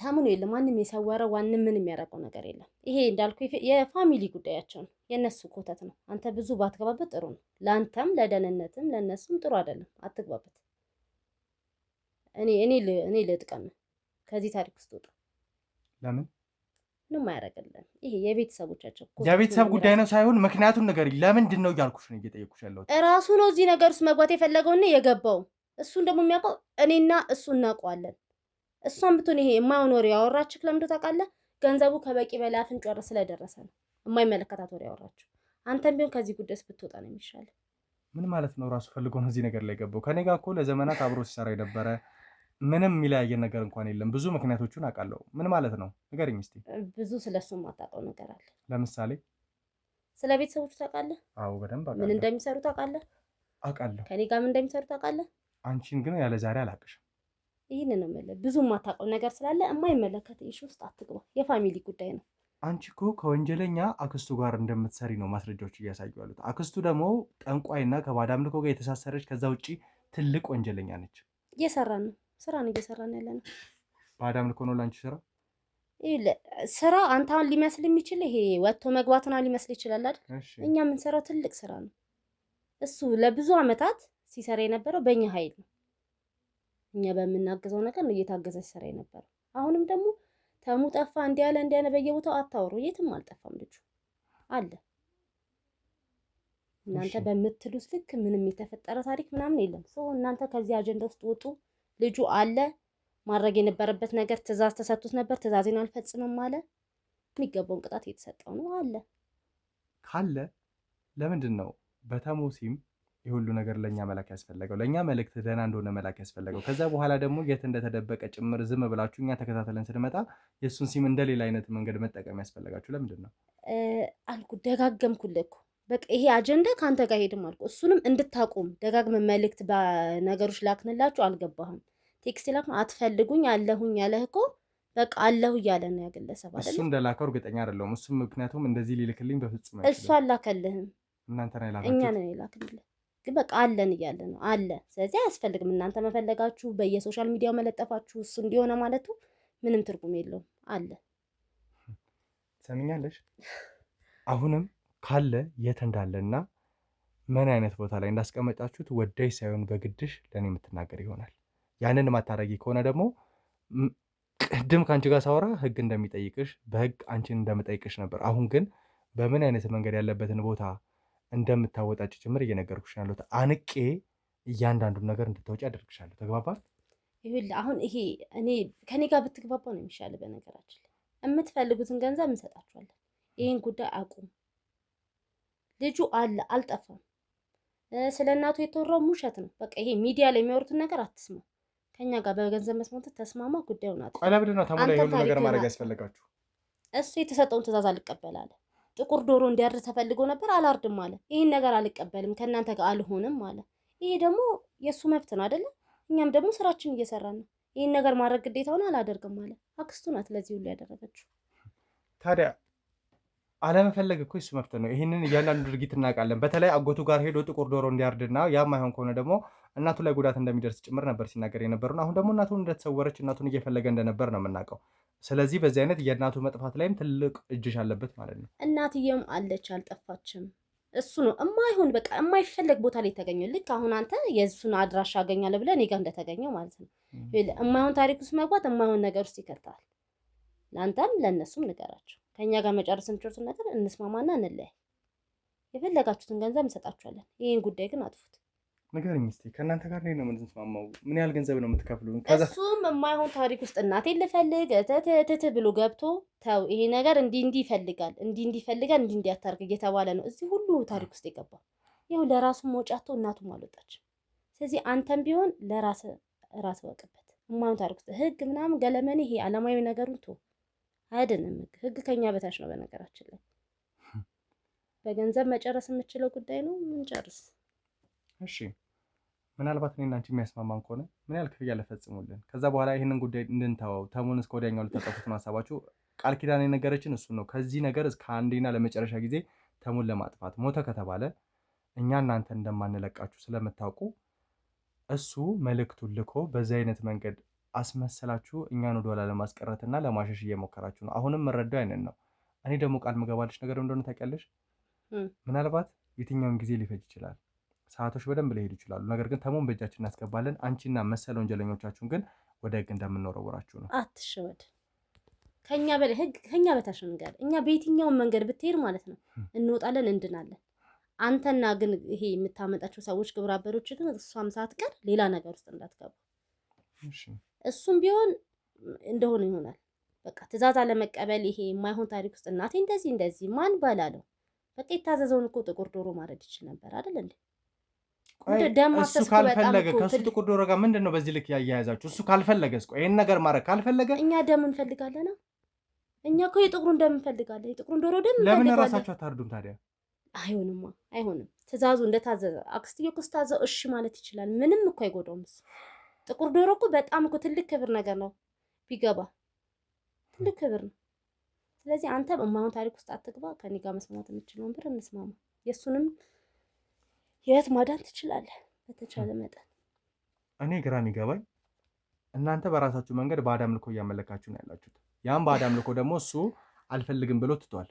ተሙን የለም ማንም የሰወረው ዋንም ምን የሚያደርገው ነገር የለም። ይሄ እንዳልኩ የፋሚሊ ጉዳያቸው ነው፣ የእነሱ ኮተት ነው። አንተ ብዙ ባትገባበት ጥሩ ነው። ለአንተም ለደህንነትም ለእነሱም ጥሩ አይደለም። አትግባበት። እኔ ልጥቀም ከዚህ ታሪክ ውስጥ ወጣ። ለምን ምንም አያደርግልንም። ይሄ የቤተሰቦቻቸው የቤተሰብ ጉዳይ ነው ሳይሆን ምክንያቱን ንገሪኝ። ለምንድን ነው እያልኩሽ ነው እየጠየኩሽ ያለሁት። እራሱ ነው እዚህ ነገር ውስጥ መግባት የፈለገውና የገባው። እሱን ደግሞ የሚያውቀው እኔና እሱ እናውቀዋለን። እሷን ብትሆን ይሄ የማይሆን ወሬ ያወራችሁ ለምንድን ታውቃለህ? ገንዘቡ ከበቂ በላይ አፍንጫ ድረስ ስለደረሰ ነው የማይመለከታት ወሬ ያወራችሁ። አንተም ቢሆን ከዚህ ጉዳይ ብትወጣ ነው የሚሻለው። ምን ማለት ነው? ራሱ ፈልጎ ነው እዚህ ነገር ላይ ገባው። ከኔ ጋር እኮ ለዘመናት አብሮ ሲሰራ የነበረ ምንም የሚለያየን ነገር እንኳን የለም። ብዙ ምክንያቶቹን አውቃለሁ። ምን ማለት ነው ንገረኝ እስቲ። ብዙ ስለሱ የማታውቀው ነገር አለ። ለምሳሌ ስለ ቤተሰቦቹ ታውቃለህ? አዎ በደንብ አውቃለሁ። ምን እንደሚሰሩ ታውቃለህ? አውቃለሁ። ከኔ ጋር ምን እንደሚሰሩ ታውቃለህ? አንቺን ግን ያለ ዛሬ አላውቅሽም። ይህን ነው የምልህ። ብዙ የማታውቀው ነገር ስላለ የማይመለከት ኢሹ ውስጥ አትግባ። የፋሚሊ ጉዳይ ነው። አንቺ እኮ ከወንጀለኛ አክስቱ ጋር እንደምትሰሪ ነው ማስረጃዎች እያሳዩ ያሉት። አክስቱ ደግሞ ጠንቋይና ከባዕድ አምልኮ ጋር የተሳሰረች ከዛ ውጪ ትልቅ ወንጀለኛ ነች። እየሰራን ነው፣ ስራን እየሰራን ያለ ነው። ባዕድ አምልኮ ነው ለአንቺ ስራ? ስራ አንተ አሁን ሊመስል የሚችል ይሄ ወጥቶ መግባትና ሊመስል ይችላል አይደል? እኛ የምንሰራው ትልቅ ስራ ነው። እሱ ለብዙ አመታት ሲሰራ የነበረው በእኛ ኃይል ነው። እኛ በምናግዘው ነገር ነው እየታገዘ ሲሰራ የነበረው። አሁንም ደግሞ ተሙ ጠፋ እንዲህ ያለ በየቦታው አታወሩ። የትም አልጠፋም፣ ልጁ አለ። እናንተ በምትሉት ልክ ምንም የተፈጠረ ታሪክ ምናምን የለም። እናንተ ከዚህ አጀንዳ ውስጥ ወጡ። ልጁ አለ። ማድረግ የነበረበት ነገር ትዕዛዝ ተሰጥቶት ነበር። ትዕዛዜን አልፈጽምም አለ። የሚገባውን ቅጣት የተሰጠው ነው አለ። ካለ ለምንድን ነው በተሙ ሲም የሁሉ ነገር ለኛ መላክ ያስፈልገው ለኛ መልእክት ደህና እንደሆነ መላክ ያስፈልገው ከዛ በኋላ ደግሞ የት እንደተደበቀ ጭምር ዝም ብላችሁ እኛ ተከታተለን ስንመጣ የሱን ሲም እንደሌላ አይነት መንገድ መጠቀም ያስፈልጋችሁ ለምንድን ነው አልኩ ደጋገምኩልህ እኮ በቃ ይሄ አጀንዳ ካንተ ጋር ሄድም አልኩ እሱንም እንድታቆም ደጋግመን መልእክት በነገሮች ላክንላችሁ አልገባህም ቴክስት ላክን አትፈልጉኝ አለሁኝ ያለህ እኮ በቃ አለሁ እያለ ነው ያገለሰብ አይደል እሱ እንደላከው እርግጠኛ አይደለሁም እሱ ምክንያቱም እንደዚህ ሊልክልኝ በፍጹም እሱ አላከልህም እናንተ ነው ያላካችሁት እኛ ነን የላክንልህ ግን በቃ አለን እያለ ነው አለ ስለዚህ አያስፈልግም እናንተ መፈለጋችሁ በየሶሻል ሚዲያው መለጠፋችሁ እሱ እንዲሆነ ማለቱ ምንም ትርጉም የለውም አለ ሰምኛለሽ አሁንም ካለ የት እንዳለና ምን አይነት ቦታ ላይ እንዳስቀመጣችሁት ወደይ ሳይሆን በግድሽ ለኔ የምትናገር ይሆናል ያንን ማታረጊ ከሆነ ደግሞ ቅድም ካንቺ ጋር ሳወራ ህግ እንደሚጠይቅሽ በህግ አንቺን እንደምጠይቅሽ ነበር አሁን ግን በምን አይነት መንገድ ያለበትን ቦታ እንደምታወጣጭ ጭምር እየነገርኩሽ ነው ያለሁት አንቄ እያንዳንዱን ነገር እንድታወጪ አደርግሻለሁ ተግባባል ይሁን አሁን ይሄ እኔ ከኔ ጋር ብትግባባ ነው የሚሻለው በነገራችን ላይ የምትፈልጉትን ገንዘብ እንሰጣችኋለን ይሄን ጉዳይ አቁም ልጁ አለ አልጠፋም ስለ እናቱ የተወራው ውሸት ነው በቃ ይሄ ሚዲያ ላይ የሚያወሩትን ነገር አትስማ ከኛ ጋር በገንዘብ መስማት ተስማማ ጉዳዩን አጥፋ ቀለብድና ተሞላ ይሁን ነገር ማድረግ ያስፈልጋችሁ እሱ የተሰጠውን ትእዛዝ አልቀበላለ ጥቁር ዶሮ እንዲያርድ ተፈልጎ ነበር አላርድም አለ ይሄን ነገር አልቀበልም ከናንተ ጋር አልሆንም አለ ይሄ ደግሞ የሱ መብት ነው አይደለ እኛም ደግሞ ስራችን እየሰራን ነው ይሄን ነገር ማድረግ ግዴታውን አላደርግም አለ አክስቱ ናት ለዚህ ሁሉ ያደረገችው ታዲያ አለመፈለግ እኮ እሱ መብት ነው ይሄንን እያንዳንዱ ድርጊት እናውቃለን በተለይ አጎቱ ጋር ሄዶ ጥቁር ዶሮ እንዲያርድና ያም አይሆን ከሆነ ደግሞ እናቱ ላይ ጉዳት እንደሚደርስ ጭምር ነበር ሲናገር የነበረው አሁን ደግሞ እናቱን እንደተሰወረች እናቱን እየፈለገ እንደነበር ነው የምናውቀው ስለዚህ በዚህ አይነት የእናቱ መጥፋት ላይም ትልቅ እጅሽ አለበት ማለት ነው እናትየም አለች አልጠፋችም እሱ ነው የማይሆን በቃ የማይፈለግ ቦታ ላይ ተገኘው ልክ አሁን አንተ የእሱን አድራሻ አገኛለሁ ብለህ እኔ ጋር እንደተገኘው ማለት ነው የማይሆን ታሪክ ውስጥ መግባት የማይሆን ነገር ውስጥ ይከታል ለአንተም ለእነሱም ንገራቸው ከኛ ጋር መጨረስ የምትችሉትን ነገር እንስማማና እንለያይ የፈለጋችሁትን ገንዘብ እንሰጣችኋለን ይሄን ጉዳይ ግን አጥፉት ንገረኝ እስኪ ከእናንተ ጋር ነው የምንስማማው ምን ያህል ገንዘብ ነው የምትከፍሉን እሱም የማይሆን ታሪክ ውስጥ እናቴን ልፈልግ እትት ብሎ ገብቶ ተው ይሄ ነገር እንዲህ ይፈልጋል እንዲህ አታርግ እየተባለ ነው እዚህ ሁሉ ታሪክ ውስጥ የገባው ይኸው ለራሱ መውጫቶ እናቱም አልወጣችም ስለዚህ አንተም ቢሆን ለራስ ወቅበት የማይሆን ታሪክ ውስጥ ህግ ምናምን ገለመኔ ይሄ ዓለማዊ ነገሩን ቶ አይደለም ህግ ከኛ በታች ነው በነገራችን ላይ በገንዘብ መጨረስ የምችለው ጉዳይ ነው ምን ጨርስ እሺ ምናልባት እኔና አንቺ የሚያስማማን ከሆነ ምን ያህል ክፍያ ለፈጽሙልን ከዛ በኋላ ይሄንን ጉዳይ እንድንተወው ተሙን እስከ ወዲያኛው ልታጠፉት ነው ሐሳባችሁ ቃል ኪዳን የነገረችን እሱ ነው ከዚህ ነገር እስከ አንዴና ለመጨረሻ ጊዜ ተሙን ለማጥፋት ሞተ ከተባለ እኛ እናንተ እንደማንለቃችሁ ስለምታውቁ እሱ መልእክቱን ልኮ በዚህ አይነት መንገድ አስመሰላችሁ እኛን ወደ ኋላ ለማስቀረትና ለማሸሽ እየሞከራችሁ ነው አሁንም መረዳው አይነን ነው እኔ ደግሞ ቃል መገባልሽ ነገር እንደሆነ ታውቂያለሽ ምናልባት የትኛውም ጊዜ ሊፈጅ ይችላል ሰዓቶች በደንብ ሊሄዱ ይችላሉ ነገር ግን ተሙን በእጃችን እናስገባለን አንቺና መሰል ወንጀለኞቻችሁን ግን ወደ ህግ እንደምንወረውራችሁ ነው አትሸወድ ከኛ በላይ ህግ ከኛ በታች ነው ነገር እኛ በየትኛውም መንገድ ብትሄድ ማለት ነው እንወጣለን እንድናለን አንተና ግን ይሄ የምታመጣቸው ሰዎች ግብረ አበሮች ግን እሷም ሳትቀር ሌላ ነገር ውስጥ እንዳትገቡ እሺ እሱም ቢሆን እንደሆነ ይሆናል በቃ ትእዛዝ አለመቀበል ይሄ የማይሆን ታሪክ ውስጥ እናቴ እንደዚህ ማን ባላለው በቃ የታዘዘውን እኮ ጥቁር ዶሮ ማረድ ይችል ነበር አይደል እንዴ እሱ ካልፈለገ ከሱ ጥቁር ዶሮ ጋር ምንድነው በዚህ ልክ ያያያዛችሁ እሱ ካልፈለገ እስቆ ይሄን ነገር ማድረግ ካልፈለገ እኛ ደም እንፈልጋለን እኛ እኮ የጥቁሩን ደም እንፈልጋለን የጥቁሩን ዶሮ ደም እንፈልጋለን ለምን ራሳችሁ አታርዱም ታዲያ አይሆንም ትእዛዙ እንደታዘዘ አክስትዮ ክስታዘው እሺ ማለት ይችላል ምንም እኮ አይጎዳውም ጥቁር ዶሮ እኮ በጣም እኮ ትልቅ ክብር ነገር ነው ቢገባ ትልቅ ክብር ነው ስለዚህ አንተ በማይሆን ታሪክ ውስጥ አትግባ ከኔ ጋር መስማት የምችለውን ብር እንስማማ የሱንም ህይወት ማዳን ትችላለህ በተቻለ መጠን እኔ ግራ የሚገባኝ እናንተ በራሳችሁ መንገድ በአዳም ልኮ እያመለካችሁ ነው ያላችሁት ያን በአዳም ልኮ ደግሞ እሱ አልፈልግም ብሎ ትቷል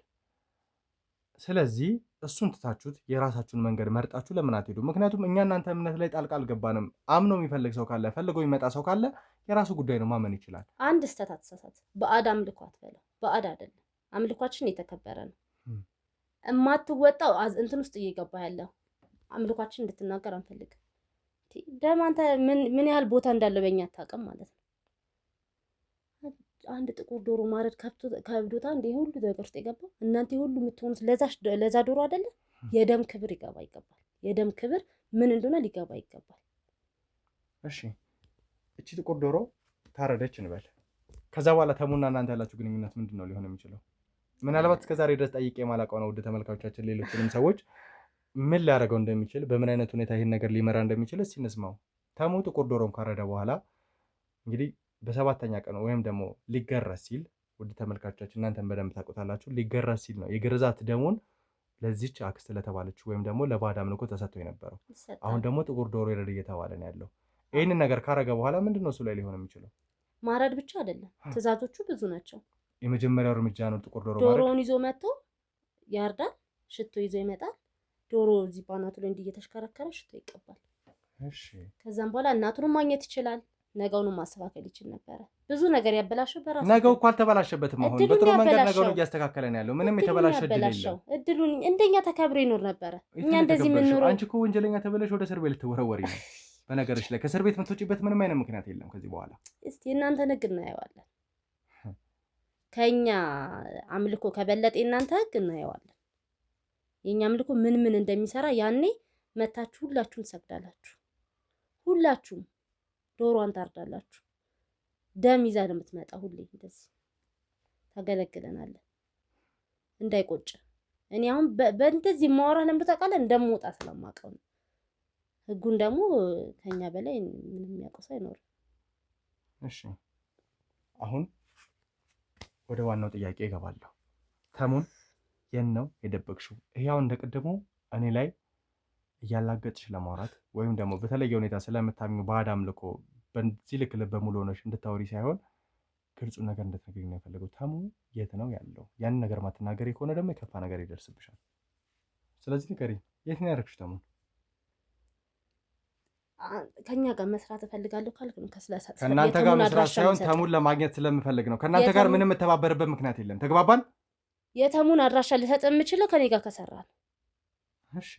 ስለዚህ እሱን ትታችሁት የራሳችሁን መንገድ መርጣችሁ ለምን አትሄዱ ምክንያቱም እኛ እናንተ እምነት ላይ ጣልቃ አልገባንም አምኖ የሚፈልግ ሰው ካለ ፈልጎ የሚመጣ ሰው ካለ የራሱ ጉዳይ ነው ማመን ይችላል አንድ ስተት አትሳሳት በአዳም ልኮ አትበለው በአዳ አይደለም አምልኳችን የተከበረ ነው እማትወጣው እንትን ውስጥ እየገባ ያለው አምልኳችን እንድትናገር አንፈልግም ደም አንተ ምን ያህል ቦታ እንዳለው በእኛ አታውቅም ማለት ነው አንድ ጥቁር ዶሮ ማረድ ከብዶታ እንደ ሁሉ ነገር ውስጥ የገባው እናንተ ሁሉ የምትሆኑት ለዛ ዶሮ አይደለ የደም ክብር ይገባል። የደም ክብር ምን እንደሆነ ሊገባ ይገባል። እሺ እቺ ጥቁር ዶሮ ታረደች እንበል። ከዛ በኋላ ተሙና እናንተ ያላችሁ ግንኙነት ምንድነው ሊሆን የሚችለው? ምናልባት እስከዛሬ ድረስ ጠይቄ የማላውቀው ነው። ውድ ተመልካቾቻችን ሌሎችንም ሰዎች ምን ሊያደርገው እንደሚችል በምን አይነት ሁኔታ ይሄን ነገር ሊመራ እንደሚችል እስቲ እንስማው። ተሙ ጥቁር ዶሮን ካረደ በኋላ እንግዲህ በሰባተኛ ቀን ወይም ደግሞ ሊገረዝ ሲል ውድ ተመልካቾቻችን እናንተን በደንብ ታውቁታላችሁ። ሊገረዝ ሲል ነው የግርዛት ደሙን ለዚች አክስት ለተባለች ወይም ደግሞ ለባዕድ አምልኮ ተሰጥቶ የነበረው። አሁን ደግሞ ጥቁር ዶሮ ይረድ እየተባለ ነው ያለው። ይህንን ነገር ካረገ በኋላ ምንድነው እሱ ላይ ሊሆን የሚችለው? ማረድ ብቻ አይደለም፣ ትእዛዞቹ ብዙ ናቸው። የመጀመሪያው እርምጃ ነው ጥቁር ዶሮ ዶሮውን ይዞ መጥቶ ያርዳል። ሽቶ ይዞ ይመጣል። ዶሮ እዚህ ባናቱ ላይ እንዲህ እየተሽከረከረ ሽቶ ይቀባል። እሺ ከዛም በኋላ እናቱንም ማግኘት ይችላል። ነገውንም ማስተካከል ይችል ነበረ። ብዙ ነገር ያበላሸው በራሱ። ነገው እኮ አልተበላሸበትም። አሁን በጥሩ መንገድ ነገውን እያስተካከለ ነው ያለው። ምንም የተበላሸ እድል የለም። እድሉን እንደኛ ተከብሮ ይኖር ነበረ። እኛ እንደዚህ የምንኖረው አንቺ እኮ ወንጀለኛ ተብለሽ ወደ እስር ቤት ልትወረወሪ ነው። በነገርሽ ላይ ከእስር ቤት የምትወጪበት ምንም አይነት ምክንያት የለም ከዚህ በኋላ። እስቲ እናንተ ህግ እናየዋለን። ከኛ አምልኮ ከበለጠ እናንተ ህግ እናየዋለን። የኛ አምልኮ ምን እንደሚሰራ ያኔ መታችሁ ሁላችሁም ትሰግዳላችሁ። ሁላችሁም ዶሮዋን ታርዳላችሁ። ደም ይዛ ነው የምትመጣ። ሁሌ እንደዚህ ታገለግለናለን እንዳይቆጭ። እኔ አሁን በእንደዚህ ማወራ ለምን ታውቃለህ? እንደምወጣ ስለማውቀው ነው። ህጉን ደግሞ ከኛ በላይ ምንም የሚያውቀው ሰው አይኖርም። እሺ አሁን ወደ ዋናው ጥያቄ እገባለሁ። ተሙን የት ነው የደበቅሽው? ይሄው እንደቀደሙ እኔ ላይ እያላገጥሽ ለማውራት ወይም ደግሞ በተለየ ሁኔታ ስለምታምኙ ባዕድ አምልኮ በዚህ ልክ ልበ ሙሉ ሆነሽ እንድታወሪ ሳይሆን ግልጹን ነገር እንድትነግሪኝ ነው የፈለገው። ተሙ የት ነው ያለው? ያንን ነገር ማትናገሪ ከሆነ ደግሞ የከፋ ነገር ይደርስብሻል። ስለዚህ ንገሪኝ፣ የት ነው ያደረግሽው ተሙን? ከኛ ጋር መስራት እፈልጋለሁ ካልክ ነው። ከእናንተ ጋር መስራት ሳይሆን ተሙን ለማግኘት ስለምፈልግ ነው። ከእናንተ ጋር ምንም የምተባበርበት ምክንያት የለም። ተግባባን? የተሙን አድራሻ ልሰጥ የምችለው ከኔ ጋር ከሰራ ነው። እሺ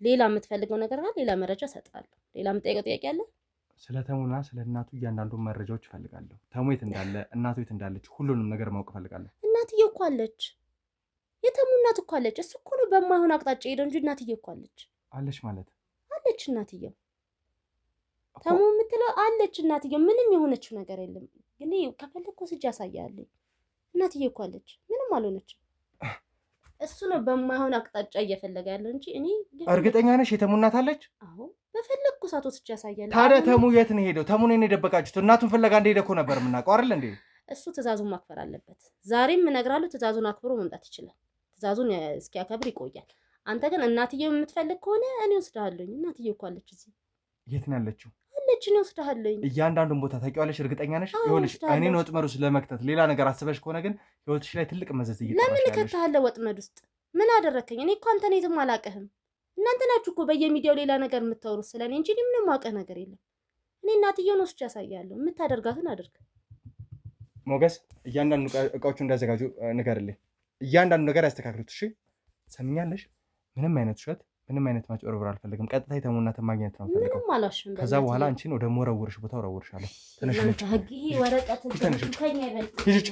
ሌላ የምትፈልገው ነገር ካለ ሌላ መረጃ እሰጥሃለሁ። ሌላ የምጠይቀው ጥያቄ አለ? ስለ ተሙና ስለ እናቱ እያንዳንዱን መረጃዎች እፈልጋለሁ። ተሙ የት እንዳለ፣ እናቱ የት እንዳለች ሁሉንም ነገር ማወቅ እፈልጋለሁ። እናትዬ እኮ አለች። የተሙ እናት እኮ አለች። እሱ እኮ ነው በማይሆን አቅጣጫ ሄደው እንጂ እናትዬ እኮ አለች። አለች ማለት አለች። እናትዬው ተሙ የምትለው አለች። እናትዬው ምንም የሆነችው ነገር የለም። ግን ከፈለኩ ስጅ ያሳያለኝ። እናትዬ እኮ አለች። ምንም አልሆነችም። እሱ ነው በማይሆን አቅጣጫ እየፈለገ ያለው እንጂ እኔ እርግጠኛ ነሽ የተሙ እናት አለች? አዎ በፈለኩ ሰዓት ወስጄ ያሳያለሁ። ታዲያ ተሙ የት ነው ሄደው? ተሙን እኔ የደበቃችሁት እናቱን ፍለጋ እንደሄደ እኮ ነበር የምናውቀው አይደል እንዴ? እሱ ትእዛዙን ማክበር አለበት። ዛሬም እነግራለሁ፣ ትእዛዙን አክብሮ መምጣት ይችላል። ትእዛዙን እስኪያከብር ይቆያል። አንተ ግን እናትዬው የምትፈልግ ከሆነ እኔ ወስድሃለሁ። እናትዬው እኮ አለች እዚህ። የት ነው ያለችው? አለች። እኔ ወስድሃለሁ። እያንዳንዱን ቦታ ታውቂዋለሽ? እርግጠኛ ነሽ? ይኸውልሽ እኔን ወጥመድ ውስጥ ለመክተት ሌላ ነገር አስበሽ ከሆነ ግን ህይወትሽ ላይ ትልቅ መዘዝ እየጠራሽ ያለሽ። ለምን እከትሃለሁ ወጥመድ ውስጥ? ምን አደረከኝ? እኔ እኮ አንተን የትም አላውቅህም። እናንተ ናችሁ እኮ በየሚዲያው ሌላ ነገር የምታወሩት ስለኔ እንጂ ምንም አውቀህ ነገር የለም። እኔ እናትዬውን ወስጄ ያሳያለሁ። የምታደርጋትን አድርግ። ሞገስ እያንዳንዱ እቃዎቹ እንዳዘጋጁ ንገርልኝ። እያንዳንዱ ነገር ያስተካክሉት። እሺ ሰምኛለሽ? ምንም አይነት ውሸት፣ ምንም አይነት ማጭበርበር አልፈልግም። ቀጥታ የተሙ እናትን ማግኘት ነው ፈልገው። ምንም አላሽም። ከዛ በኋላ አንቺን ወደ ሞረውርሽ ቦታ ወረውርሻለሁ። ትንሽ ህግ ወረቀት ከኛ ይበልጥ